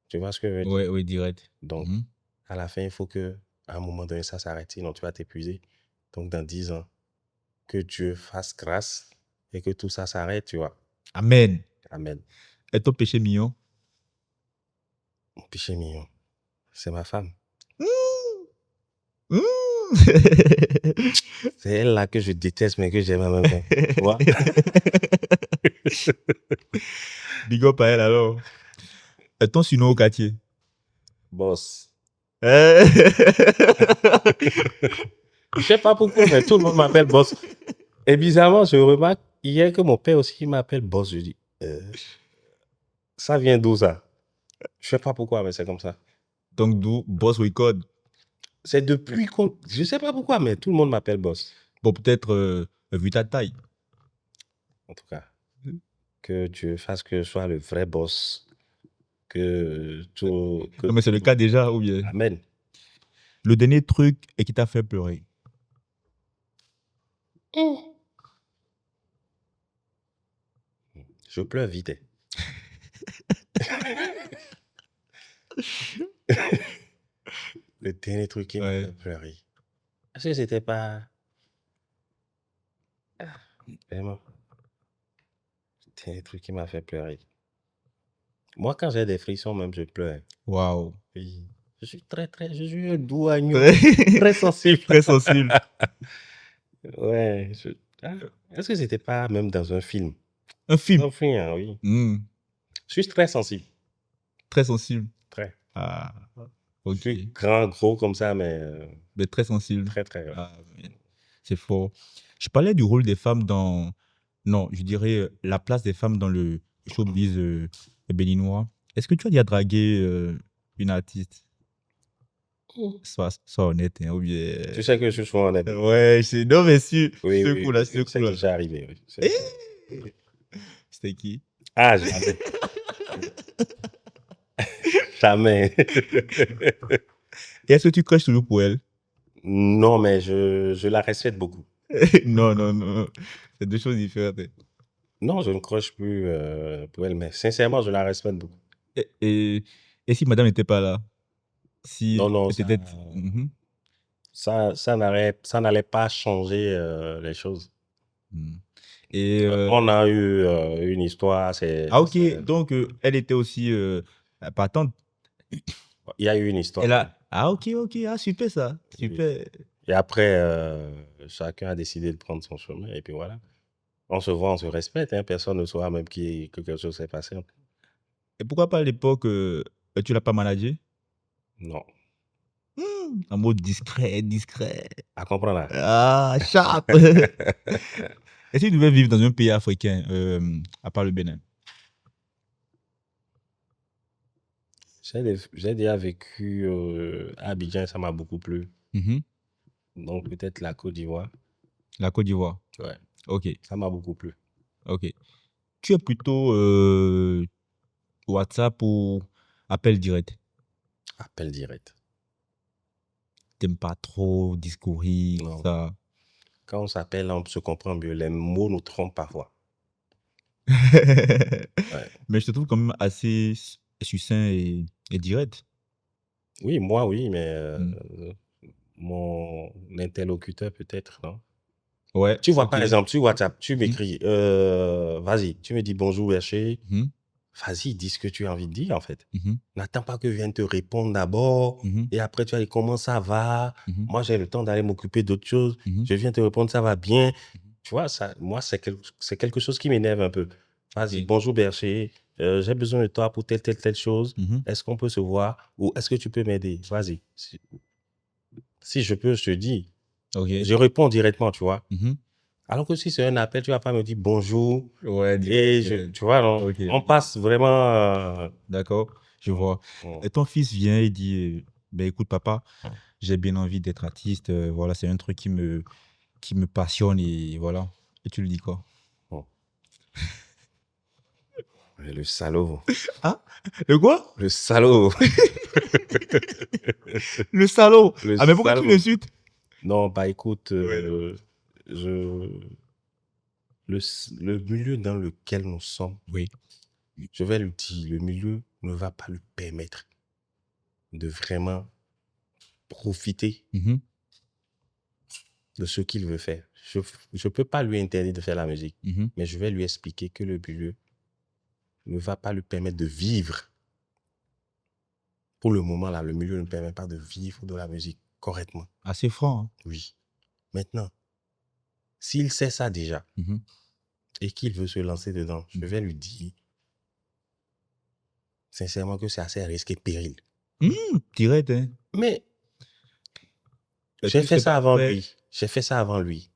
Tu vois ce que je veux dire? oui, oui, direct. Donc, Mhm. à la fin, il faut que, à un moment donné, ça s'arrête, sinon tu vas t'épuiser. Donc, dans 10 ans, que Dieu fasse grâce et que tout ça s'arrête, tu vois. Amen. Amen. Et ton péché mignon? Mon péché mignon, c'est ma femme. Mmh. C'est elle là que je déteste, mais que j'aime en même temps. Tu vois? Big up à elle alors. Et ton surnom au quartier? Boss. Eh. Je sais pas pourquoi, mais tout le monde m'appelle boss. Et bizarrement, je remarque hier que mon père aussi m'appelle boss. Je dis, ça vient d'où ça? Je sais pas pourquoi, mais c'est comme ça. Donc, d'où Boss Record. C'est depuis qu'on. Je sais pas pourquoi, mais tout le monde m'appelle boss. Bon, peut-être vu ta taille. En tout cas, que Dieu fasse que je sois le vrai boss. Que tout. Que Non, mais c'est le cas déjà, ou bien? Amen. Le dernier truc et qui t'a fait pleurer. Je pleure vite. Hein. Le dernier truc qui m'a Ouais. fait pleurer. Est-ce que c'était pas. Vraiment. Le dernier truc qui m'a fait pleurer. Moi, quand j'ai des frissons, même, je pleure. Waouh. Oui. Je suis un doux agneau. Très sensible. Très sensible. Ouais. Ah, est-ce que c'était pas même dans un film? Un film. Un film, hein, oui. Hmm. Je suis très sensible. Très sensible. Très. Ah, Je ok. suis grand, gros comme ça, mais Mais très sensible. très, très. Ouais. Ah, mais c'est fort. Je parlais du rôle des femmes dans. Non, je dirais la place des femmes dans le showbiz béninois. Est-ce que tu as déjà dragué une artiste? Sois honnête, hein, ou bien. Tu sais que je suis souvent honnête. Ouais, c'est. Non, mais si. Oui, Ce oui. coup-là, ce C'est coup-là. déjà arrivé. Oui. C'était qui? Ah, jamais. Jamais. Et est-ce que tu craches toujours pour elle? Non, mais je la respecte beaucoup. Non, non, non. C'est deux choses différentes. Non, je ne croche plus pour elle, mais sincèrement, je la respecte beaucoup. Et, et, et si madame n'était pas là? Si Non, non, peut-être. Mhm. ça n'allait pas changer les choses. Hmm. Et On a eu une histoire, ah ok, donc elle était aussi partante. il y a eu une histoire. Elle a ah ok ah super ça, super. Et après, chacun a décidé de prendre son chemin. Et puis voilà. On se voit, on se respecte. Hein. Personne ne saura même que quelque chose s'est passé. Et pourquoi pas à l'époque tu l'as pas managé? Non. En mode discret. À comprendre là. Ah, sharp. Est-ce que tu devais vivre dans un pays africain à part le Bénin? J'ai déjà vécu à Abidjan, ça m'a beaucoup plu. Donc peut-être la Côte d'Ivoire. La Côte d'Ivoire. Ouais. Ok. Ça m'a beaucoup plu. Ok. Tu es plutôt WhatsApp ou appel direct? Appel direct. T'aimes pas trop discourir, Non. ça? Quand on s'appelle, on se comprend mieux. Les mots nous trompent parfois. Ouais. Mais je te trouve quand même assez succinct et direct. Oui, moi, oui, mais mon interlocuteur peut-être, non? Ouais. Tu vois, ok. par exemple, sur WhatsApp, tu m'écris, vas-y, tu me dis bonjour, Herché. Mhm, Vas-y, dis ce que tu as envie de dire, en fait. mhm, N'attends pas que je vienne te répondre d'abord. mhm, Et après, tu vas dire comment ça va. mhm, Moi, j'ai le temps d'aller m'occuper d'autres choses. mhm. Je viens te répondre, ça va bien. Tu vois, ça, moi, c'est quelque chose qui m'énerve un peu. Vas-y, Ok. bonjour Bercher, j'ai besoin de toi pour telle chose. Mhm. Est-ce qu'on peut se voir ou est-ce que tu peux m'aider? Vas-y. Si je peux, je te dis. Ok. Je réponds directement, tu vois. Mhm. Alors que si c'est un appel, tu vas pas me dire bonjour. Ouais, Et tu vois, non? Ok. On passe vraiment. D'accord, je vois. Mm. Et ton fils vient et dit, ben écoute papa, j'ai bien envie d'être artiste, voilà, c'est un truc qui me passionne et voilà. Et tu lui dis quoi? Le salaud. Ah, le quoi? Le salaud. Le salaud. Le Ah mais pourquoi tu salaud. l'insultes? Non, bah écoute, Ouais, le milieu dans lequel nous sommes, oui. je vais lui dire, le milieu ne va pas lui permettre de vraiment profiter Mhm, de ce qu'il veut faire. Je ne peux pas lui interdire de faire la musique, mhm. mais je vais lui expliquer que le milieu ne va pas lui permettre de vivre. Pour le moment, là, le milieu ne permet pas de vivre de la musique correctement. Assez franc. Hein. Oui. Maintenant, s'il sait ça déjà Mhm, et qu'il veut se lancer dedans, je mhm. vais lui dire sincèrement que c'est assez risqué, péril. Direct, hein. Mais Et j'ai tu fait serais ça pas avant prêt. lui. J'ai fait ça avant lui.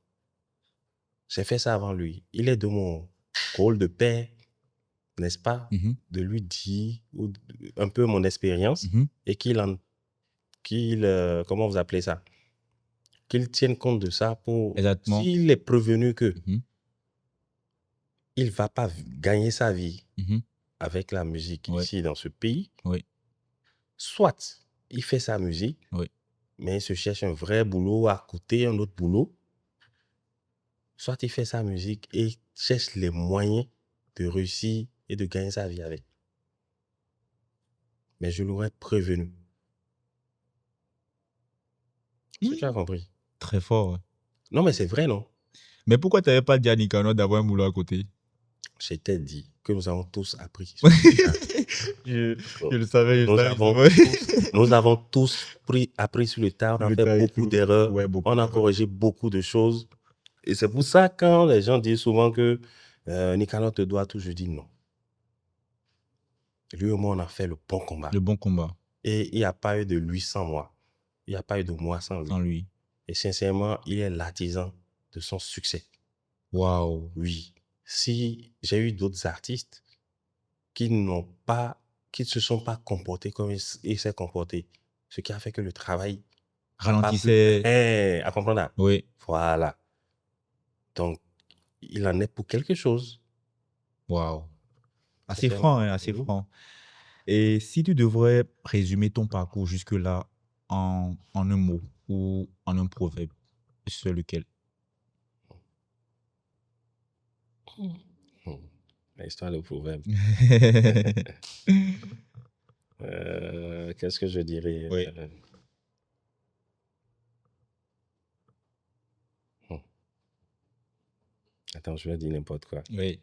J'ai fait ça avant lui. Il est de mon rôle de père, n'est-ce pas, Mhm, de lui dire un peu mon expérience mhm. et comment vous appelez ça? Qu'il tienne compte de ça pour, Exactement. s'il est prévenu que Mhm, il va pas gagner sa vie mhm. avec la musique Ouais, ici dans ce pays, oui, soit il fait sa musique, oui. mais il se cherche un vrai boulot à côté, un autre boulot, soit il fait sa musique et cherche les moyens de réussir et de gagner sa vie avec. Mais je l'aurais prévenu. Est-ce que tu as compris? Très fort. Ouais. Non, mais c'est vrai, non? Mais pourquoi tu n'avais pas dit à Nicanor d'avoir un boulot à côté? Je t'ai dit que nous avons tous appris. je Bon. le savais, Nous avons tous appris sur le tas. On a fait beaucoup d'erreurs. Ouais, beaucoup. On a corrigé beaucoup de choses. Et c'est pour ça, quand les gens disent souvent que Nicanor te doit tout, je dis non. Lui et moi, on a fait le bon combat. Le bon combat. Et il n'y a pas eu de lui sans moi. Il n'y a pas eu de moi sans lui. Sans lui. Et sincèrement, il est l'artisan de son succès. Waouh. Oui. Si j'ai eu d'autres artistes qui ne se sont pas comportés comme il s'est comporté, ce qui a fait que le travail Ralentissait. à comprendre là. Oui. Voilà. Donc, il en est pour quelque chose. Waouh. Assez C'est franc, hein, assez franc. Et si tu devrais résumer ton parcours jusque-là en un mot ou en un proverbe, c'est lequel? L'histoire de proverbe. Qu'est-ce que je dirais? Oui. Attends, je vais dire n'importe quoi. Oui.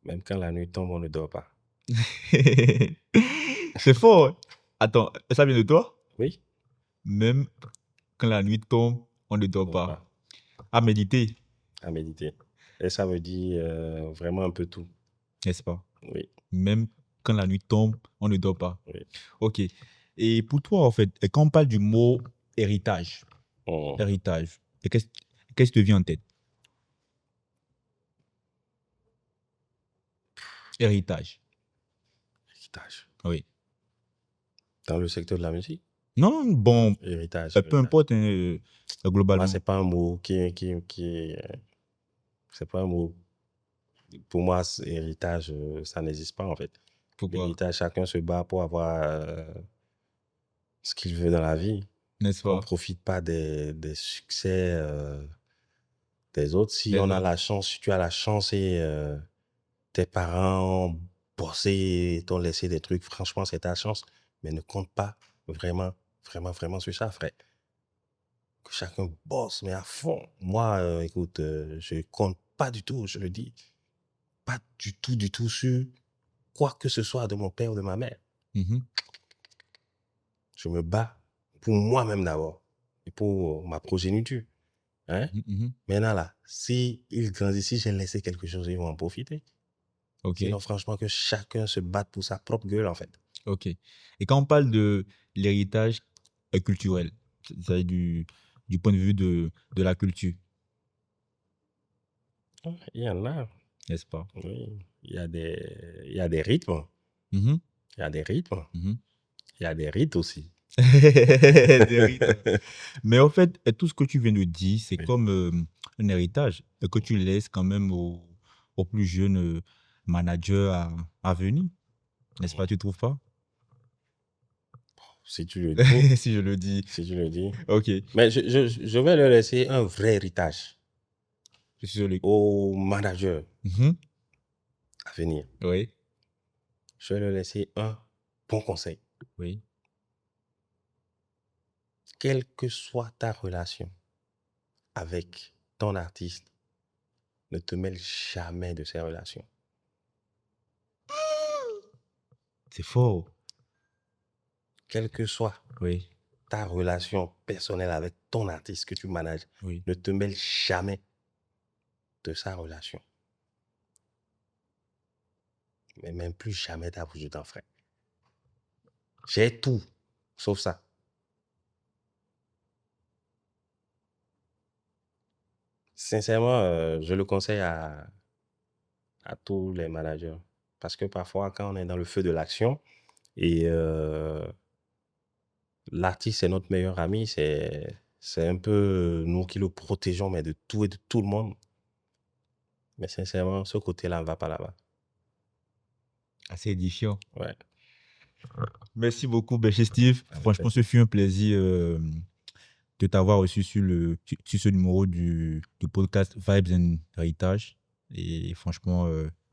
Même quand la nuit tombe, on ne dort pas. C'est fort. Hein. Attends, ça vient de toi? Oui, Même quand la nuit tombe, on ne dort on ne dort pas. pas. À méditer, À méditer. Et ça veut dire vraiment un peu tout. n'est-ce pas? Oui, Même quand la nuit tombe, on ne dort pas. oui. Ok. Et pour toi, en fait, quand on parle du mot héritage, On- héritage, et qu'est-ce qui te vient en tête? Héritage. Héritage. Oui. Dans le secteur de la musique, Non, bon, héritage. peu héritage. importe, Moi, globalement. c'est pas un mot c'est pas un mot. Pour moi, héritage, ça n'existe pas en fait. Pourquoi? L'héritage, chacun se bat pour avoir ce qu'il veut dans la vie. N'est-ce On ne pas? profite pas des succès des autres. Si Des on a autres. la chance, si tu as la chance et tes parents ont bossé, t'ont laissé des trucs, franchement, c'est ta chance. Mais ne compte pas vraiment, vraiment, vraiment sur ça, frère. Que chacun bosse, mais à fond. Moi, écoute, je compte pas du tout, je le dis. Pas du tout sur quoi que ce soit de mon père ou de ma mère. Mhm. Je me bats pour moi-même d'abord et pour ma progéniture. Hein? Mhm, mhm. Maintenant, là, si ils grandissent, si j'ai laissé quelque chose, ils vont en profiter. Ok. Sinon, franchement, que chacun se batte pour sa propre gueule, en fait. Ok. Et quand on parle de l'héritage culturel, c'est-à-dire du point de vue de la culture, Il y en a, n'est-ce pas? oui. Il y a des rythmes. Mhm, Il y a des rythmes. mhm. Il y a des rites aussi. Des rythmes. Mais en fait, tout ce que tu viens de dire, c'est Oui. comme un héritage que tu laisses quand même aux plus jeunes managers à venir. N'est-ce pas, tu trouves pas? Si tu le dis, Si je le dis. si tu le dis. Ok. Mais je vais leur laisser un vrai héritage Je suis sur le... aux managers Mhm. à venir. Oui, Je vais leur laisser un bon conseil. oui. Quelle que soit ta relation avec ton artiste, ne te mêle jamais de ces relations. C'est fort. Quelle que soit Oui, ta relation personnelle avec ton artiste que tu manages, oui. ne te mêle jamais de sa relation. Mais même plus jamais ta bouche de ton frère. J'ai tout, sauf ça. Sincèrement, je le conseille à tous les managers. Parce que parfois, quand on est dans le feu de l'action et l'artiste est notre meilleur ami, c'est un peu nous qui le protégeons, mais de tout et de tout le monde. Mais sincèrement, ce côté-là ne va pas là-bas. Assez édifiant. Ouais. Merci beaucoup, Béché Steve. Avec Franchement, ce fut un plaisir de t'avoir reçu sur ce numéro du podcast Vibes and Heritage. Et franchement,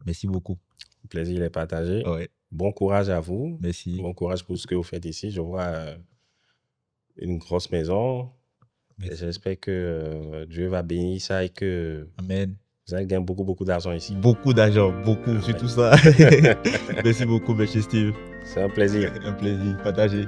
merci beaucoup. Le plaisir est partagé. Ouais, Bon courage à vous. merci. Bon courage pour ce que vous faites ici. Je vois une grosse maison. Et Merci. j'espère que Dieu va bénir ça et que Amen. vous allez gagner beaucoup, beaucoup d'argent ici. Beaucoup d'argent, beaucoup, Amen. sur tout ça. Merci beaucoup, Béché Steve. C'est un plaisir. Un plaisir partagé.